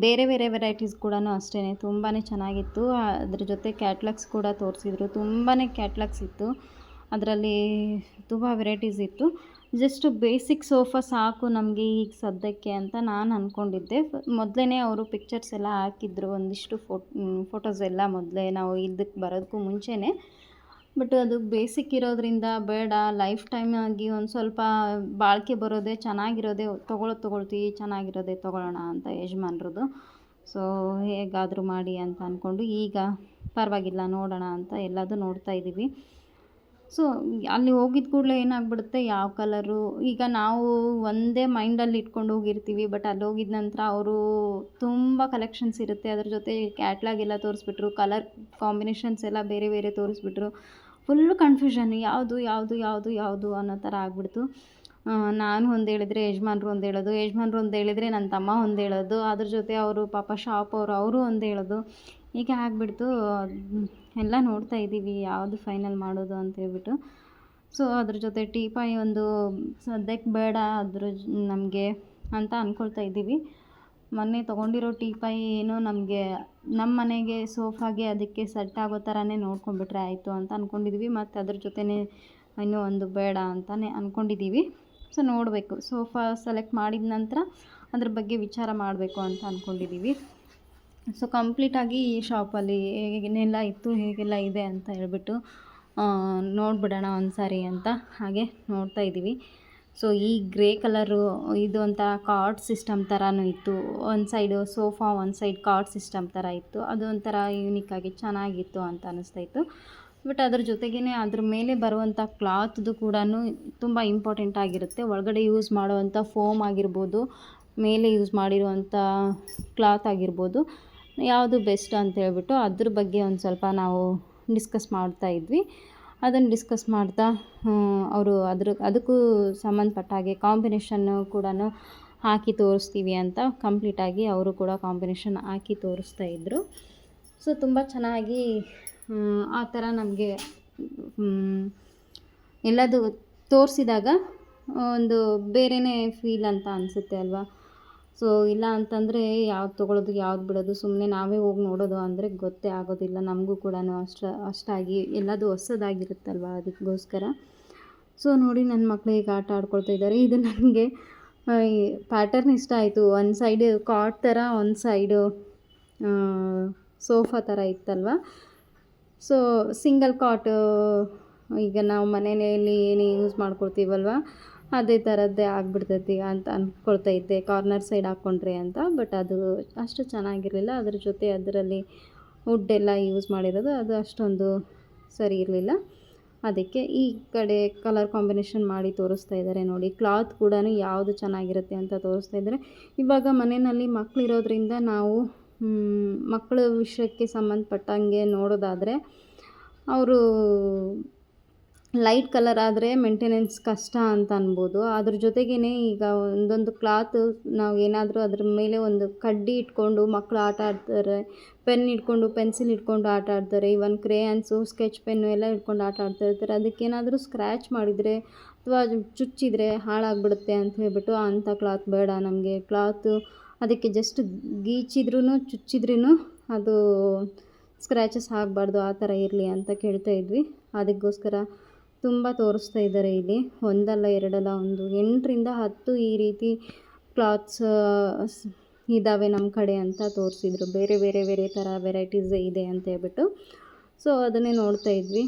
ಬೇರೆ ವೆರೈಟೀಸ್ ಕೂಡ ಅಷ್ಟೇ ತುಂಬಾ ಚೆನ್ನಾಗಿತ್ತು. ಅದ್ರ ಜೊತೆ ಕ್ಯಾಟ್ಲಾಗ್ಸ್ ಕೂಡ ತೋರಿಸಿದ್ರು, ತುಂಬಾ ಕ್ಯಾಟ್ಲಾಗ್ಸ್ ಇತ್ತು. ಅದರಲ್ಲಿ ತುಂಬ ವೆರೈಟೀಸ್ ಇತ್ತು. ಜಸ್ಟ್ ಬೇಸಿಕ್ ಸೋಫಾ ಸಾಕು ನಮಗೆ ಈಗ ಸದ್ಯಕ್ಕೆ ಅಂತ ನಾನು ಅಂದ್ಕೊಂಡಿದ್ದೆ. ಮೊದಲೇ ಅವರು ಪಿಕ್ಚರ್ಸ್ ಎಲ್ಲ ಹಾಕಿದ್ರು, ಒಂದಿಷ್ಟು ಫೋಟೋಸ್ ಎಲ್ಲ ಮೊದಲೇ ನಾವು ಇದಕ್ಕೆ ಬರೋದಕ್ಕೂ ಮುಂಚೆನೇ. ಬಟ್ ಅದು ಬೇಸಿಕ್ ಇರೋದ್ರಿಂದ ಬೇಡ, ಲೈಫ್ ಟೈಮ್ ಆಗಿ ಒಂದು ಸ್ವಲ್ಪ ಬಾಳಿಕೆ ಬರೋದೇ ಚೆನ್ನಾಗಿರೋದೇ ತೊಗೊಳ್ತೀವಿ, ಚೆನ್ನಾಗಿರೋದೇ ತೊಗೊಳ್ಳೋಣ ಅಂತ ಯಜಮಾನ್ರದ್ದು. ಸೊ ಹೇಗಾದರೂ ಮಾಡಿ ಅಂತ ಅಂದ್ಕೊಂಡು ಈಗ ಪರವಾಗಿಲ್ಲ ನೋಡೋಣ ಅಂತ ಎಲ್ಲದೂ ನೋಡ್ತಾ ಇದ್ದೀವಿ. ಸೊ ಅಲ್ಲಿ ಹೋಗಿದ್ದ ಕೂಡಲೇ ಏನಾಗ್ಬಿಡುತ್ತೆ, ಯಾವ ಕಲರು ಈಗ ನಾವು ಒಂದೇ ಮೈಂಡಲ್ಲಿ ಇಟ್ಕೊಂಡು ಹೋಗಿರ್ತೀವಿ. ಬಟ್ ಅಲ್ಲಿ ಹೋಗಿದ ನಂತರ ಅವರು ತುಂಬ ಕಲೆಕ್ಷನ್ಸ್ ಇರುತ್ತೆ. ಅದ್ರ ಜೊತೆ ಕ್ಯಾಟ್ಲಾಗ್ ಎಲ್ಲ ತೋರಿಸ್ಬಿಟ್ರು, ಕಲರ್ ಕಾಂಬಿನೇಷನ್ಸ್ ಎಲ್ಲ ಬೇರೆ ಬೇರೆ ತೋರಿಸ್ಬಿಟ್ರು. ಫುಲ್ಲು ಕನ್ಫ್ಯೂಷನ್, ಯಾವುದು ಯಾವುದು ಯಾವುದು ಯಾವುದು ಅನ್ನೋ ಥರ ಆಗ್ಬಿಡ್ತು. ನಾನು ಒಂದು ಹೇಳಿದ್ರೆ ಯಜಮಾನ್ರು ಒಂದು ಹೇಳೋದು, ಯಜಮಾನ್ರು ಒಂದು ಹೇಳಿದ್ರೆ ನನ್ನ ತಮ್ಮ ಒಂದು ಹೇಳೋದು, ಅದ್ರ ಜೊತೆ ಅವರು ಪಾಪ ಶಾಪ್ ಅವರು ಒಂದು ಹೇಳೋದು. ಹೀಗೆ ಆಗಿಬಿಡ್ತು. ಎಲ್ಲ ನೋಡ್ತಾ ಇದ್ದೀವಿ ಯಾವುದು ಫೈನಲ್ ಮಾಡೋದು ಅಂತ ಹೇಳ್ಬಿಟ್ಟು. ಸೊ ಅದ್ರ ಜೊತೆ ಟೀಪಾಯಿ ಒಂದು ಸದ್ಯಕ್ಕೆ ಬೇಡ ನಮಗೆ ಅಂತ ಅಂದ್ಕೊಳ್ತಾ ಇದ್ದೀವಿ. ಮೊನ್ನೆ ತೊಗೊಂಡಿರೋ ಟೀಪಾಯಿ ಏನೋ ನಮಗೆ ನಮ್ಮ ಮನೆಗೆ ಸೋಫಾಗೆ ಅದಕ್ಕೆ ಸೆಟ್ ಆಗೋ ಥರನೇ ನೋಡ್ಕೊಂಡ್ಬಿಟ್ರೆ ಆಯಿತು ಅಂತ ಅಂದ್ಕೊಂಡಿದ್ದೀವಿ. ಮತ್ತು ಅದ್ರ ಜೊತೆನೇ ಇನ್ನೂ ಒಂದು ಬೇಡ ಅಂತಲೇ ಅಂದ್ಕೊಂಡಿದ್ದೀವಿ. ಸೊ ನೋಡಬೇಕು, ಸೋಫಾ ಸೆಲೆಕ್ಟ್ ಮಾಡಿದ ನಂತರ ಅದ್ರ ಬಗ್ಗೆ ವಿಚಾರ ಮಾಡಬೇಕು ಅಂತ ಅಂದ್ಕೊಂಡಿದ್ದೀವಿ. ಸೊ ಕಂಪ್ಲೀಟಾಗಿ ಈ ಶಾಪಲ್ಲಿ ಏನೆಲ್ಲ ಇತ್ತು, ಹೇಗೆಲ್ಲ ಇದೆ ಅಂತ ಹೇಳ್ಬಿಟ್ಟು ನೋಡಿಬಿಡೋಣ ಒಂದು ಸಾರಿ ಅಂತ ಹಾಗೆ ನೋಡ್ತಾ ಇದ್ದೀವಿ. ಸೊ ಈ ಗ್ರೇ ಕಲರು ಇದು ಒಂಥರ ಕಾರ್ಡ್ ಸಿಸ್ಟಮ್ ಥರನೂ ಇತ್ತು. ಒಂದು ಸೈಡು ಸೋಫಾ, ಒಂದು ಸೈಡ್ ಕಾರ್ಡ್ ಸಿಸ್ಟಮ್ ಥರ ಇತ್ತು. ಅದು ಒಂಥರ ಯೂನಿಕ್ಕಾಗಿ ಚೆನ್ನಾಗಿತ್ತು ಅಂತ ಅನ್ನಿಸ್ತಾಯಿತ್ತು. ಬಟ್ ಅದ್ರ ಜೊತೆಗೇ ಅದ್ರ ಮೇಲೆ ಬರುವಂಥ ಕ್ಲಾತ್ದು ಕೂಡ ತುಂಬ ಇಂಪಾರ್ಟೆಂಟ್ ಆಗಿರುತ್ತೆ. ಒಳಗಡೆ ಯೂಸ್ ಮಾಡುವಂಥ ಫೋಮ್ ಆಗಿರ್ಬೋದು, ಮೇಲೆ ಯೂಸ್ ಮಾಡಿರುವಂಥ ಕ್ಲಾತ್ ಆಗಿರ್ಬೋದು, ಯಾವುದು ಬೆಸ್ಟ್ ಅಂತ ಹೇಳ್ಬಿಟ್ಟು ಅದ್ರ ಬಗ್ಗೆ ಒಂದು ಸ್ವಲ್ಪ ನಾವು ಡಿಸ್ಕಸ್ ಮಾಡ್ತಾ ಇದ್ವಿ. ಅದನ್ನು ಡಿಸ್ಕಸ್ ಮಾಡ್ತಾ ಅವರು ಅದಕ್ಕೂ ಸಂಬಂಧಪಟ್ಟ ಹಾಗೆ ಕಾಂಬಿನೇಷನ್ನು ಕೂಡ ಹಾಕಿ ತೋರಿಸ್ತೀವಿ ಅಂತ ಕಂಪ್ಲೀಟಾಗಿ ಅವರು ಕೂಡ ಕಾಂಬಿನೇಷನ್ ಹಾಕಿ ತೋರಿಸ್ತಾ ಇದ್ದರು. ಸೊ ತುಂಬ ಚೆನ್ನಾಗಿ ಆ ಥರ ನಮಗೆ ಎಲ್ಲದು ತೋರಿಸಿದಾಗ ಒಂದು ಬೇರೆಯೇ ಫೀಲ್ ಅಂತ ಅನಿಸುತ್ತೆ ಅಲ್ವಾ. ಸೊ ಇಲ್ಲ ಅಂತಂದರೆ ಯಾವ್ದು ತೊಗೊಳೋದು ಯಾವ್ದು ಬಿಡೋದು, ಸುಮ್ಮನೆ ನಾವೇ ಹೋಗಿ ನೋಡೋದು ಅಂದರೆ ಗೊತ್ತೇ ಆಗೋದಿಲ್ಲ ನಮಗೂ ಕೂಡ ಅಷ್ಟಾಗಿ ಎಲ್ಲದು ಹೊಸದಾಗಿರುತ್ತಲ್ವ, ಅದಕ್ಕೋಸ್ಕರ. ಸೊ ನೋಡಿ ನನ್ನ ಮಕ್ಕಳು ಈಗ ಆಟ ಆಡ್ಕೊಳ್ತಾ ಇದ್ದಾರೆ. ಇದು ನನಗೆ ಪ್ಯಾಟರ್ನ್ ಇಷ್ಟ ಆಯಿತು. ಒಂದು ಸೈಡು ಕಾಟ್ ಥರ, ಒಂದು ಸೈಡು ಸೋಫಾ ಥರ ಇತ್ತಲ್ವ. ಸೊ ಸಿಂಗಲ್ ಕಾಟ್ ಈಗ ನಾವು ಮನೆಯಲ್ಲಿ ಏನು ಯೂಸ್ ಮಾಡ್ಕೊಳ್ತೀವಲ್ವ ಅದೇ ಥರದ್ದೇ ಆಗಿಬಿಡ್ತೈತಿ ಅಂತ ಅಂದ್ಕೊಳ್ತಾ ಇದ್ದೆ, ಕಾರ್ನರ್ ಸೈಡ್ ಹಾಕ್ಕೊಂಡ್ರೆ ಅಂತ. ಬಟ್ ಅದು ಅಷ್ಟು ಚೆನ್ನಾಗಿರಲಿಲ್ಲ. ಅದ್ರ ಜೊತೆ ಅದರಲ್ಲಿ ವುಡ್ಡೆಲ್ಲ ಯೂಸ್ ಮಾಡಿರೋದು ಅದು ಅಷ್ಟೊಂದು ಸರಿ ಇರಲಿಲ್ಲ. ಅದಕ್ಕೆ ಈ ಕಡೆ ಕಲರ್ ಕಾಂಬಿನೇಷನ್ ಮಾಡಿ ತೋರಿಸ್ತಾ ಇದ್ದಾರೆ ನೋಡಿ. ಕ್ಲಾತ್ ಕೂಡ ಯಾವುದು ಚೆನ್ನಾಗಿರುತ್ತೆ ಅಂತ ತೋರಿಸ್ತಾ ಇದ್ದಾರೆ. ಇವಾಗ ಮನೆಯಲ್ಲಿ ಮಕ್ಕಳಿರೋದ್ರಿಂದ ನಾವು ಮಕ್ಕಳ ವಿಷಯಕ್ಕೆ ಸಂಬಂಧಪಟ್ಟಂಗೆ ನೋಡೋದಾದರೆ ಅವರು ಲೈಟ್ ಕಲರ್ ಆದರೆ ಮೇಂಟೆನೆನ್ಸ್ ಕಷ್ಟ ಅಂತ ಅನ್ಬೋದು. ಅದ್ರ ಜೊತೆಗೇ ಈಗ ಒಂದೊಂದು ಕ್ಲಾತ್ ನಾವು ಏನಾದರೂ ಅದ್ರ ಮೇಲೆ ಒಂದು ಕಡ್ಡಿ ಇಟ್ಕೊಂಡು ಮಕ್ಕಳು ಆಟ ಆಡ್ತಾರೆ, ಪೆನ್ ಇಟ್ಕೊಂಡು ಪೆನ್ಸಿಲ್ ಇಟ್ಕೊಂಡು ಆಟ ಆಡ್ತಾರೆ, ಇವನ್ ಕ್ರೇಯನ್ಸು, ಸ್ಕೆಚ್ ಪೆನ್ನು ಎಲ್ಲ ಇಟ್ಕೊಂಡು ಆಟ ಆಡ್ತಾ ಇರ್ತಾರೆ. ಅದಕ್ಕೇನಾದರೂ ಸ್ಕ್ರ್ಯಾಚ್ ಮಾಡಿದರೆ ಅಥವಾ ಚುಚ್ಚಿದರೆ ಹಾಳಾಗ್ಬಿಡುತ್ತೆ ಅಂತ ಹೇಳ್ಬಿಟ್ಟು ಅಂಥ ಕ್ಲಾತ್ ಬೇಡ ನಮಗೆ. ಕ್ಲಾತು ಅದಕ್ಕೆ ಜಸ್ಟ್ ಗೀಚಿದ್ರೂ ಚುಚ್ಚಿದ್ರೂ ಅದು ಸ್ಕ್ರ್ಯಾಚಸ್ ಆಗಬಾರ್ದು, ಆ ಥರ ಇರಲಿ ಅಂತ ಕೇಳ್ತಾ ಇದ್ವಿ. ಅದಕ್ಕೋಸ್ಕರ ತುಂಬ ತೋರಿಸ್ತಾ ಇದ್ದಾರೆ ಇಲ್ಲಿ. ಒಂದಲ್ಲ ಎರಡಲ್ಲ, ಒಂದು 8ರಿಂದ 10 ಈ ರೀತಿ ಕ್ಲಾತ್ಸ್ ಇದ್ದಾವೆ ನಮ್ಮ ಕಡೆ ಅಂತ ತೋರಿಸಿದ್ರು. ಬೇರೆ ಬೇರೆ ಬೇರೆ ಥರ ವೆರೈಟೀಸ್ ಇದೆ ಅಂತ ಹೇಳ್ಬಿಟ್ಟು. ಸೊ ಅದನ್ನೇ ನೋಡ್ತಾ ಇದ್ವಿ.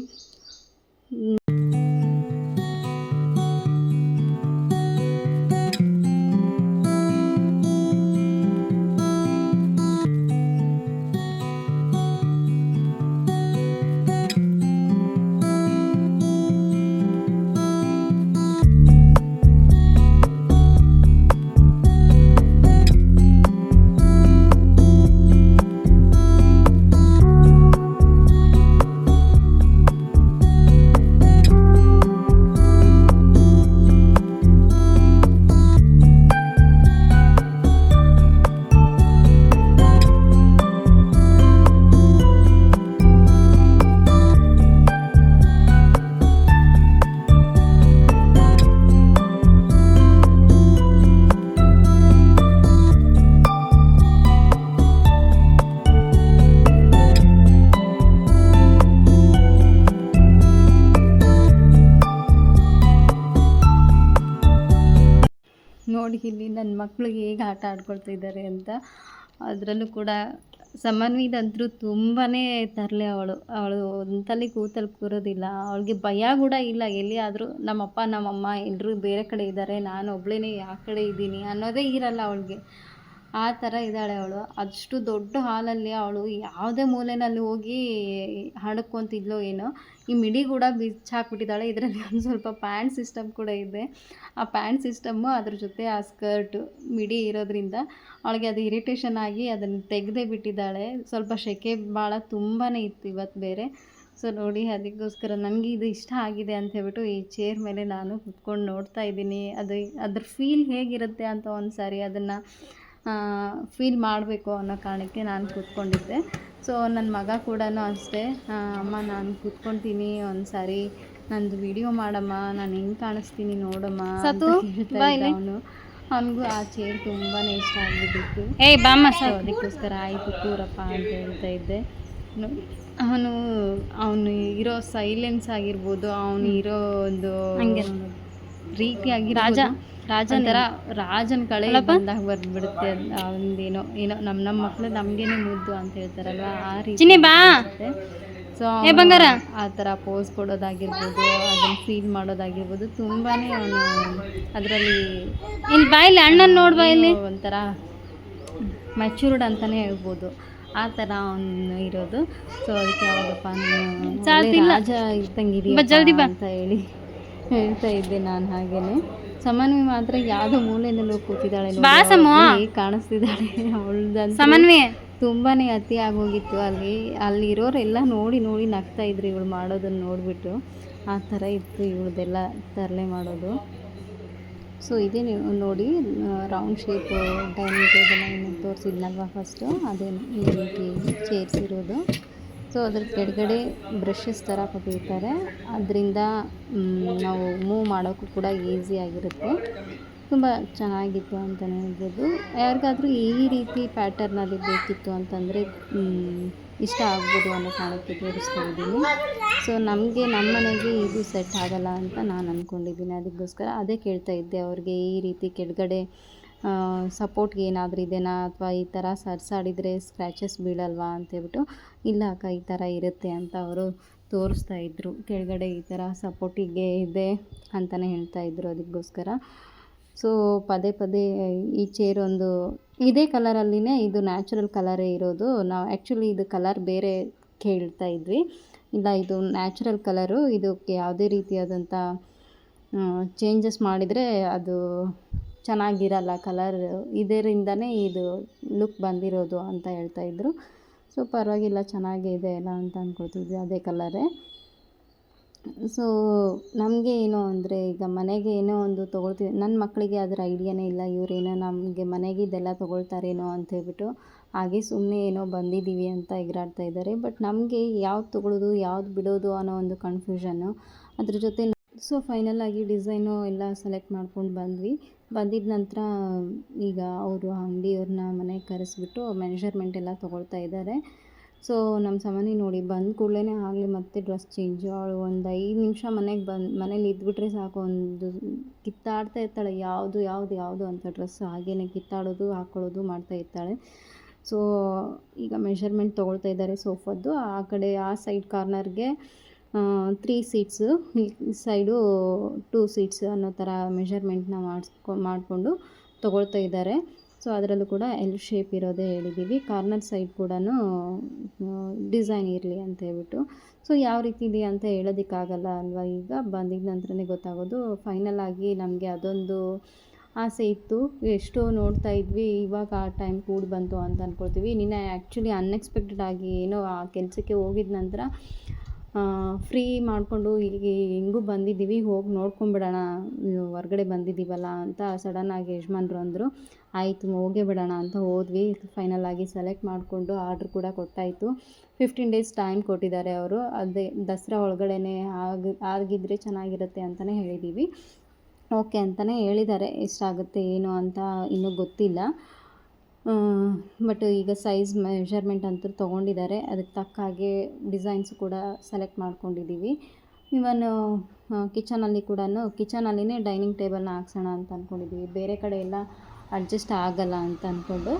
ನೋಡಿ ಇಲ್ಲಿ ನನ್ನ ಮಕ್ಕಳಿಗೆ ಹೇಗೆ ಆಟ ಆಡ್ಕೊಳ್ತಿದ್ದಾರೆ ಅಂತ. ಅದರಲ್ಲೂ ಕೂಡ ಸಮನ್ವಿದಂತರೂ ತುಂಬಾ ತರಲೆ. ಅವಳು ಒಂತಲ್ಲಿ ಕೂರೋದಿಲ್ಲ. ಅವಳಿಗೆ ಭಯ ಕೂಡ ಇಲ್ಲ. ಎಲ್ಲಿಯಾದರೂ ನಮ್ಮಪ್ಪ ನಮ್ಮಮ್ಮ ಎಲ್ಲರೂ ಬೇರೆ ಕಡೆ ಇದ್ದಾರೆ, ನಾನು ಒಬ್ಬಳೇ ಯಾವ ಕಡೆ ಇದ್ದೀನಿ ಅನ್ನೋದೇ ಇರಲ್ಲ ಅವಳಿಗೆ. ಆ ಥರ ಇದ್ದಾಳೆ ಅವಳು. ಅಷ್ಟು ದೊಡ್ಡ ಹಾಲಲ್ಲಿ ಅವಳು ಯಾವುದೇ ಮೂಲೆಯಲ್ಲಿ ಹೋಗಿ ಹಡ್ಕೊತಿದ್ಲೋ ಏನೋ, ಈ ಮಿಡಿ ಕೂಡ ಬಿಚ್ಚಾಕ್ಬಿಟ್ಟಿದ್ದಾಳೆ. ಇದರಲ್ಲಿ ಒಂದು ಸ್ವಲ್ಪ ಪ್ಯಾಂಟ್ ಸಿಸ್ಟಮ್ ಕೂಡ ಇದೆ. ಆ ಪ್ಯಾಂಟ್ ಸಿಸ್ಟಮ್ಮು ಅದ್ರ ಜೊತೆ ಆ ಸ್ಕರ್ಟು ಮಿಡಿ ಇರೋದ್ರಿಂದ ಅವಳಿಗೆ ಅದು ಇರಿಟೇಷನ್ ಆಗಿ ಅದನ್ನು ತೆಗೆದೇ ಬಿಟ್ಟಿದ್ದಾಳೆ. ಸ್ವಲ್ಪ ಸೆಕೆ ಭಾಳ ತುಂಬಾ ಇತ್ತು ಇವತ್ತು ಬೇರೆ. ಸೊ ನೋಡಿ, ಅದಕ್ಕೋಸ್ಕರ ನನಗೆ ಇದು ಇಷ್ಟ ಆಗಿದೆ ಅಂತ ಹೇಳ್ಬಿಟ್ಟು ಈ ಚೇರ್ ಮೇಲೆ ನಾನು ಕುತ್ಕೊಂಡು ನೋಡ್ತಾ ಇದ್ದೀನಿ. ಅದ್ರ ಫೀಲ್ ಹೇಗಿರುತ್ತೆ ಅಂತ ಒಂದು ಸಾರಿ ಅದನ್ನು ಫೀಲ್ ಮಾಡಬೇಕು ಅನ್ನೋ ಕಾರಣಕ್ಕೆ ನಾನು ಕೂತ್ಕೊಂಡಿದ್ದೆ. ಸೊ ನನ್ನ ಮಗ ಕೂಡ ಅಷ್ಟೇ, ಅಮ್ಮ ನಾನು ಕೂತ್ಕೊಳ್ತೀನಿ ಒಂದು ಸಾರಿ, ನಂದು ವಿಡಿಯೋ ಮಾಡಮ್ಮ, ನಾನು ಹೆಂಗೆ ಕಾಣಿಸ್ತೀನಿ ನೋಡಮ್ಮ ಅಂತ ಹೇಳ್ತಾ ಇದ್ದ ಅವನು. ಅವನಿಗೂ ಆ ಚೇರ್ ತುಂಬಾ ಇಷ್ಟ ಆಗಿಬಿಟ್ಟಿತ್ತು. ಅದಕ್ಕೋಸ್ಕರ ಆಯಿತು ಕೂರಪ್ಪ ಅಂತ ಹೇಳ್ತಾ ಇದ್ದೆ. ಅವನು ಇರೋ ಸೈಲೆನ್ಸ್ ಆಗಿರ್ಬೋದು, ಅವನು ಇರೋ ಒಂದು ರೀತಿಯಾಗಿ ರಾಜನ ಕಳೆ ಬಂದಾಗ ಬರ್ಬಿಡುತ್ತೆ. ಅವನದೇನೋ ನಮ್ಮ ಮಕ್ಕಳು ನಮಗೇನೆ ಮುದ್ದು ಅಂತ ಹೇಳ್ತಾರಲ್ವ, ಆ ರೀತಿ. ಸೊ ಆ ಥರ ಪೋಸ್ ಕೊಡೋದಾಗಿರ್ಬೋದು, ಅದನ್ನು ಫೀಲ್ ಮಾಡೋದಾಗಿರ್ಬೋದು, ತುಂಬಾ ಅವನು ಅದರಲ್ಲಿ ಅಣ್ಣನ ನೋಡ್ಬಾ ಇಲ್ಲಿ ಒಂಥರ ಮೆಚ್ಯೂರ್ಡ್ ಅಂತಲೇ ಹೇಳ್ಬೋದು. ಆ ಥರ ಅವನು ಇರೋದು. ಸೊ ಅದಕ್ಕೆ ಯಾವಾಗಪ್ಪ ರಾಜ ಇದ್ದಂಗಿದೆಯಾ ಅಂತ ಹೇಳ್ತಾ ಇದ್ದೆ ನಾನು. ಹಾಗೇನೆ ಸಮನ್ವಿ ಮಾತ್ರ ಯಾವುದೋ ಮೂಲೆಯಲ್ಲೂ ಕೂತಿದ್ದಾಳೆ, ಕಾಣಿಸ್ತಿದ್ದಾಳೆ. ಅವಳದಂತ ತುಂಬಾ ಅತಿ ಆಗೋಗಿತ್ತು. ಅಲ್ಲಿರೋರೆಲ್ಲ ನೋಡಿ ನಗ್ತಾ ಇದ್ರು ಇವಳು ಮಾಡೋದನ್ನು ನೋಡಿಬಿಟ್ಟು. ಆ ಥರ ಇತ್ತು ಇವಳದೆಲ್ಲ ತರಲೆ ಮಾಡೋದು. ಸೊ ಇದೇ ನೀವು ನೋಡಿ, ರೌಂಡ್ ಶೇಪ್ ಡೈನಿಂಗ್ ಟೇಬಲ್ ಏನು ತೋರಿಸಿದ್ನಲ್ವ ಫಸ್ಟು, ಅದೇ ಈ ರೀತಿ ಚೇರ್ಸ್ ಇರೋದು. ಸೊ ಅದ್ರ ಕೆಳಗಡೆ ಬ್ರಷಸ್ ಥರ ಕೊಟ್ಟಿರ್ತಾರೆ, ಅದರಿಂದ ನಾವು ಮೂವ್ ಮಾಡೋಕ್ಕೂ ಕೂಡ ಈಸಿಯಾಗಿರುತ್ತೆ. ತುಂಬ ಚೆನ್ನಾಗಿತ್ತು ಅಂತಲೇ ಹೇಳ್ಬೋದು. ಯಾರಿಗಾದರೂ ಈ ರೀತಿ ಪ್ಯಾಟರ್ನಲ್ಲಿ ಬೇಕಿತ್ತು ಅಂತಂದರೆ ಇಷ್ಟ ಆಗ್ಬೋದು ಅನ್ನೋ ಕಾರಣಕ್ಕೆ ತೋರಿಸ್ತಾ ಇದ್ದೀನಿ. ಸೊ ನಮಗೆ ನಮ್ಮ ಮನೆಗೆ ಇದು ಸೆಟ್ ಆಗಲ್ಲ ಅಂತ ನಾನು ಅಂದ್ಕೊಂಡಿದ್ದೀನಿ. ಅದಕ್ಕೋಸ್ಕರ ಅದೇ ಕೇಳ್ತಾ ಇದ್ದೆ ಅವ್ರಿಗೆ, ಈ ರೀತಿ ಕೆಳಗಡೆ ಸಪೋರ್ಟ್ಗೆ ಏನಾದರೂ ಇದೆನಾ, ಅಥವಾ ಈ ಥರ ಸರ್ಸಾಡಿದರೆ ಸ್ಕ್ರ್ಯಾಚಸ್ ಬೀಳಲ್ವಾ ಅಂತೇಳ್ಬಿಟ್ಟು. ಇಲ್ಲ ಅಕ್ಕ, ಈ ಥರ ಇರುತ್ತೆ ಅಂತ ಅವರು ತೋರಿಸ್ತಾ ಇದ್ದರು. ಕೆಳಗಡೆ ಈ ಥರ ಸಪೋರ್ಟಿಗೆ ಇದೆ ಅಂತಲೇ ಹೇಳ್ತಾ ಇದ್ದರು. ಅದಕ್ಕೋಸ್ಕರ ಸೊ ಪದೇ ಈ ಚೇರ್ ಒಂದು ಇದೇ ಕಲರಲ್ಲಿನೇ, ಇದು ನ್ಯಾಚುರಲ್ ಕಲರೇ ಇರೋದು. ನಾವು ಆ್ಯಕ್ಚುಲಿ ಇದು ಕಲರ್ ಬೇರೆ ಕೇಳ್ತಾ ಇದ್ವಿ. ಇಲ್ಲ, ಇದು ನ್ಯಾಚುರಲ್ ಕಲರು, ಇದಕ್ಕೆ ಯಾವುದೇ ರೀತಿಯಾದಂಥ ಚೇಂಜಸ್ ಮಾಡಿದರೆ ಅದು ಚೆನ್ನಾಗಿರಲ್ಲ ಕಲರ್, ಇದರಿಂದನೇ ಇದು ಲುಕ್ ಬಂದಿರೋದು ಅಂತ ಹೇಳ್ತಾಯಿದ್ರು. ಸೊ ಪರವಾಗಿಲ್ಲ, ಚೆನ್ನಾಗೇ ಇದೆ ಎಲ್ಲ ಅಂತ ಅಂದ್ಕೊಳ್ತಿದ್ವಿ, ಅದೇ ಕಲರೇ. ಸೊ ನಮಗೆ ಏನೋ ಅಂದರೆ, ಈಗ ಮನೆಗೆ ಏನೋ ಒಂದು ತೊಗೊಳ್ತೀವಿ, ನನ್ನ ಮಕ್ಕಳಿಗೆ ಅದರ ಐಡಿಯಾನೇ ಇಲ್ಲ. ಇವರೇನೋ ನಮಗೆ ಮನೆಗೆ ಇದೆಲ್ಲ ತೊಗೊಳ್ತಾರೇನೋ ಅಂಥೇಳ್ಬಿಟ್ಟು ಹಾಗೆ ಸುಮ್ಮನೆ ಏನೋ ಬಂದಿದ್ದೀವಿ ಅಂತ ಎಗರಾಡ್ತಾ ಇದ್ದಾರೆ. ಬಟ್ ನಮಗೆ ಯಾವ್ದು ತೊಗೊಳ್ಳೋದು ಯಾವ್ದು ಬಿಡೋದು ಅನ್ನೋ ಒಂದು ಕನ್ಫ್ಯೂಷನ್ನು. ಅದ್ರ ಜೊತೆ ಸೊ ಫೈನಲಾಗಿ ಡಿಸೈನು ಎಲ್ಲ ಸೆಲೆಕ್ಟ್ ಮಾಡ್ಕೊಂಡು ಬಂದಿದ್ದ ನಂತರ ಈಗ ಅವರು ಅಂಗಡಿಯವ್ರನ್ನ ಮನೆಗೆ ಕರೆಸಿಬಿಟ್ಟು ಮೆಷರ್ಮೆಂಟ್ ಎಲ್ಲ ತೊಗೊಳ್ತಾ ಇದ್ದಾರೆ. ಸೊ ನಮ್ಮ ಸಮನಿ ನೋಡಿ, ಬಂದ ಕೂಡಲೇ ಆಗಲಿ ಮತ್ತೆ ಡ್ರೆಸ್ ಚೇಂಜು. ಅವಳು ಒಂದು 5 ನಿಮಿಷ ಮನೇಲಿ ಇದ್ಬಿಟ್ರೆ ಸಾಕು, ಒಂದು ಕಿತ್ತಾಡ್ತಾ ಇರ್ತಾಳೆ, ಯಾವುದು ಅಂತ ಡ್ರೆಸ್ ಹಾಗೇ ಕಿತ್ತಾಡೋದು ಹಾಕ್ಕೊಳ್ಳೋದು ಮಾಡ್ತಾ ಇರ್ತಾಳೆ. ಸೊ ಈಗ ಮೆಷರ್ಮೆಂಟ್ ತೊಗೊಳ್ತಾ ಇದ್ದಾರೆ ಸೋಫಾದ್ದು. ಆ ಕಡೆ ಆ ಸೈಡ್ ಕಾರ್ನರ್ಗೆ 3 ಸೀಟ್ಸು, ಈ ಸೈಡು 2 ಸೀಟ್ಸ್ ಅನ್ನೋ ಥರ ಮೆಷರ್ಮೆಂಟ್ನ ಮಾಡಿಕೊಂಡು ತೊಗೊಳ್ತಾ ಇದ್ದಾರೆ. ಸೊ ಅದರಲ್ಲೂ ಕೂಡ ಎಲ್ ಶೇಪ್ ಇರೋದೇ ಹೇಳಿದ್ದೀವಿ. ಕಾರ್ನರ್ ಸೈಡ್ ಕೂಡ ಡಿಸೈನ್ ಇರಲಿ ಅಂತ ಹೇಳ್ಬಿಟ್ಟು. ಸೊ ಯಾವ ರೀತಿ ಇದೆ ಅಂತ ಹೇಳೋದಕ್ಕಾಗಲ್ಲ ಅಲ್ವಾ, ಈಗ ಬಂದಿದ್ದ ನಂತರನೇ ಗೊತ್ತಾಗೋದು. ಫೈನಲ್ ಆಗಿ ನಮಗೆ ಅದೊಂದು ಆಸೆ ಇತ್ತು, ಎಷ್ಟೋ ನೋಡ್ತಾ ಇದ್ವಿ, ಇವಾಗ ಆ ಟೈಮ್ ಕೂಡಿ ಬಂತು ಅಂತ ಅಂದ್ಕೊಳ್ತೀವಿ. ನಿನ್ನೆ ಆ್ಯಕ್ಚುಲಿ ಅನ್ಎಕ್ಸ್ಪೆಕ್ಟೆಡ್ ಆಗಿ ಏನೋ ಆ ಕೆಲಸಕ್ಕೆ ಹೋಗಿದ ನಂತರ ಫ್ರೀ ಮಾಡಿಕೊಂಡು ಈಗ ಹೆಂಗೂ ಬಂದಿದ್ದೀವಿ, ಹೋಗಿ ನೋಡ್ಕೊಂಬಿಡೋಣ, ಹೊರ್ಗಡೆ ಬಂದಿದ್ದೀವಲ್ಲ ಅಂತ ಸಡನ್ನಾಗಿ ಯಜಮಾನ್ರು ಅಂದರು. ಆಯಿತು ಹೋಗೇ ಬಿಡೋಣ ಅಂತ ಹೋದ್ವಿ. ಫೈನಲ್ ಆಗಿ ಸೆಲೆಕ್ಟ್ ಮಾಡಿಕೊಂಡು ಆರ್ಡ್ರ್ ಕೂಡ ಕೊಟ್ಟಾಯಿತು. 15 ಡೇಸ್ ಟೈಮ್ ಕೊಟ್ಟಿದ್ದಾರೆ ಅವರು. ಅದೇ ದಸರಾ ಒಳಗಡೆ ಆಗಿದ್ದರೆ ಚೆನ್ನಾಗಿರುತ್ತೆ ಅಂತಲೇ ಹೇಳಿದ್ದೀವಿ. ಓಕೆ ಅಂತಲೇ ಹೇಳಿದ್ದಾರೆ. ಎಷ್ಟಾಗುತ್ತೆ ಏನು ಅಂತ ಇನ್ನೂ ಗೊತ್ತಿಲ್ಲ. ಬಟ್ ಈಗ ಸೈಜ್ ಮೆಷರ್ಮೆಂಟ್ ಅಂತೂ ತೊಗೊಂಡಿದ್ದಾರೆ. ಅದಕ್ಕೆ ತಕ್ಕ ಹಾಗೆ ಡಿಸೈನ್ಸ್ ಕೂಡ ಸೆಲೆಕ್ಟ್ ಮಾಡ್ಕೊಂಡಿದ್ದೀವಿ. ಇವನ್ ಕಿಚನಲ್ಲಿ ಕೂಡ ಕಿಚನಲ್ಲಿನೇ ಡೈನಿಂಗ್ ಟೇಬಲ್ನ ಹಾಕ್ಸೋಣ ಅಂತ ಅಂದ್ಕೊಂಡಿದ್ದೀವಿ. ಬೇರೆ ಕಡೆ ಎಲ್ಲ ಅಡ್ಜಸ್ಟ್ ಆಗಲ್ಲ ಅಂತ ಅಂದ್ಕೊಂಡು.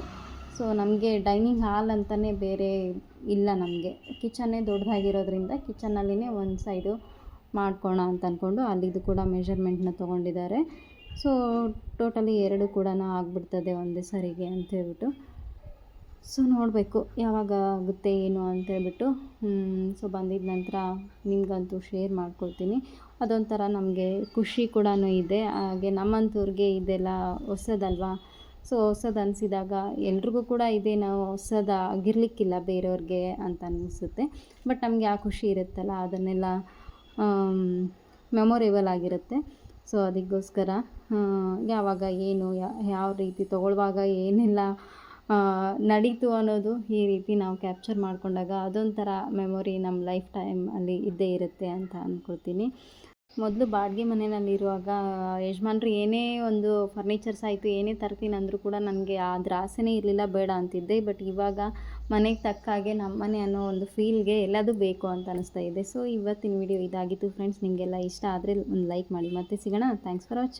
ಸೊ ನಮಗೆ ಡೈನಿಂಗ್ ಹಾಲ್ ಅಂತಲೇ ಬೇರೆ ಇಲ್ಲ, ನಮಗೆ ಕಿಚನ್ನೇ ದೊಡ್ಡದಾಗಿರೋದ್ರಿಂದ ಕಿಚನಲ್ಲಿನೇ ಒಂದು ಸೈಡು ಮಾಡ್ಕೋಣ ಅಂತ ಅಂದ್ಕೊಂಡು ಅಲ್ಲಿದು ಕೂಡ ಮೆಷರ್ಮೆಂಟ್ನ ತೊಗೊಂಡಿದ್ದಾರೆ. ಸೊ ಟೋಟಲಿ 2 ಕೂಡ ಆಗಿಬಿಡ್ತದೆ ಒಂದೇ ಸರಿಗೆ ಅಂತ ಹೇಳ್ಬಿಟ್ಟು. ಸೊ ನೋಡಬೇಕು ಯಾವಾಗ ಆಗುತ್ತೆ ಏನು ಅಂತೇಳ್ಬಿಟ್ಟು. ಸೊ ಬಂದಿದ್ದ ನಂತರ ನಿಮಗಂತೂ ಶೇರ್ ಮಾಡ್ಕೊಳ್ತೀನಿ. ಅದೊಂಥರ ನಮಗೆ ಖುಷಿ ಕೂಡ ಇದೆ. ಹಾಗೆ ನಮ್ಮಂಥವ್ರಿಗೆ ಇದೆಲ್ಲ ಹೊಸದಲ್ವಾ. ಸೊ ಹೊಸದು ಅನಿಸಿದಾಗ ಎಲ್ರಿಗೂ ಕೂಡ ಇದೇನೋ ಹೊಸದಾಗಿರ್ಲಿಕ್ಕಿಲ್ಲ ಬೇರೆಯವ್ರಿಗೆ ಅಂತ ಅನಿಸುತ್ತೆ. ಬಟ್ ನಮಗೆ ಆ ಖುಷಿ ಇರುತ್ತಲ್ಲ ಅದನ್ನೆಲ್ಲ ಮೆಮೊರೇಬಲ್ ಆಗಿರುತ್ತೆ. ಸೊ ಅದಕ್ಕೋಸ್ಕರ ಯಾವಾಗ ಏನು ಯಾವ ರೀತಿ ತೊಗೊಳ್ಳುವಾಗ ಏನೆಲ್ಲ ನಡೀತು ಅನ್ನೋದು ಈ ರೀತಿ ನಾವು ಕ್ಯಾಪ್ಚರ್ ಮಾಡಿಕೊಂಡಾಗ ಅದೊಂಥರ ಮೆಮೊರಿ ನಮ್ಮ ಲೈಫ್ ಟೈಮ್ ಅಲ್ಲಿ ಇದ್ದೇ ಇರುತ್ತೆ ಅಂತ ಅಂದ್ಕೊಳ್ತೀನಿ. ಮೊದಲು ಬಾಡಿಗೆ ಮನೆಯಲ್ಲಿರುವಾಗ ಯಜಮಾನ್ರು ಏನೇ ಒಂದು ಫರ್ನಿಚರ್ಸ್ ಆಯಿತು ಏನೇ ತರ್ತೀನಿ ಅಂದರೂ ಕೂಡ ನನಗೆ ಅದ್ರ ಆಸೆನೇ ಇರಲಿಲ್ಲ, ಬೇಡ ಅಂತಿದ್ದೆ. ಬಟ್ ಇವಾಗ ಮನೆಗೆ ತಕ್ಕ ಹಾಗೆ ನಮ್ಮ ಮನೆ ಅನ್ನೋ ಒಂದು ಫೀಲ್ಗೆ ಎಲ್ಲದೂ ಬೇಕು ಅಂತ ಅನಿಸ್ತಾ ಇದೆ. ಸೊ ಇವತ್ತಿನ ವಿಡಿಯೋ ಇದಾಗಿತ್ತು ಫ್ರೆಂಡ್ಸ್. ನಿಮಗೆಲ್ಲ ಇಷ್ಟ ಆದರೆ ಒಂದು ಲೈಕ್ ಮಾಡಿ. ಮತ್ತೆ ಸಿಗೋಣ. Thanks for watching.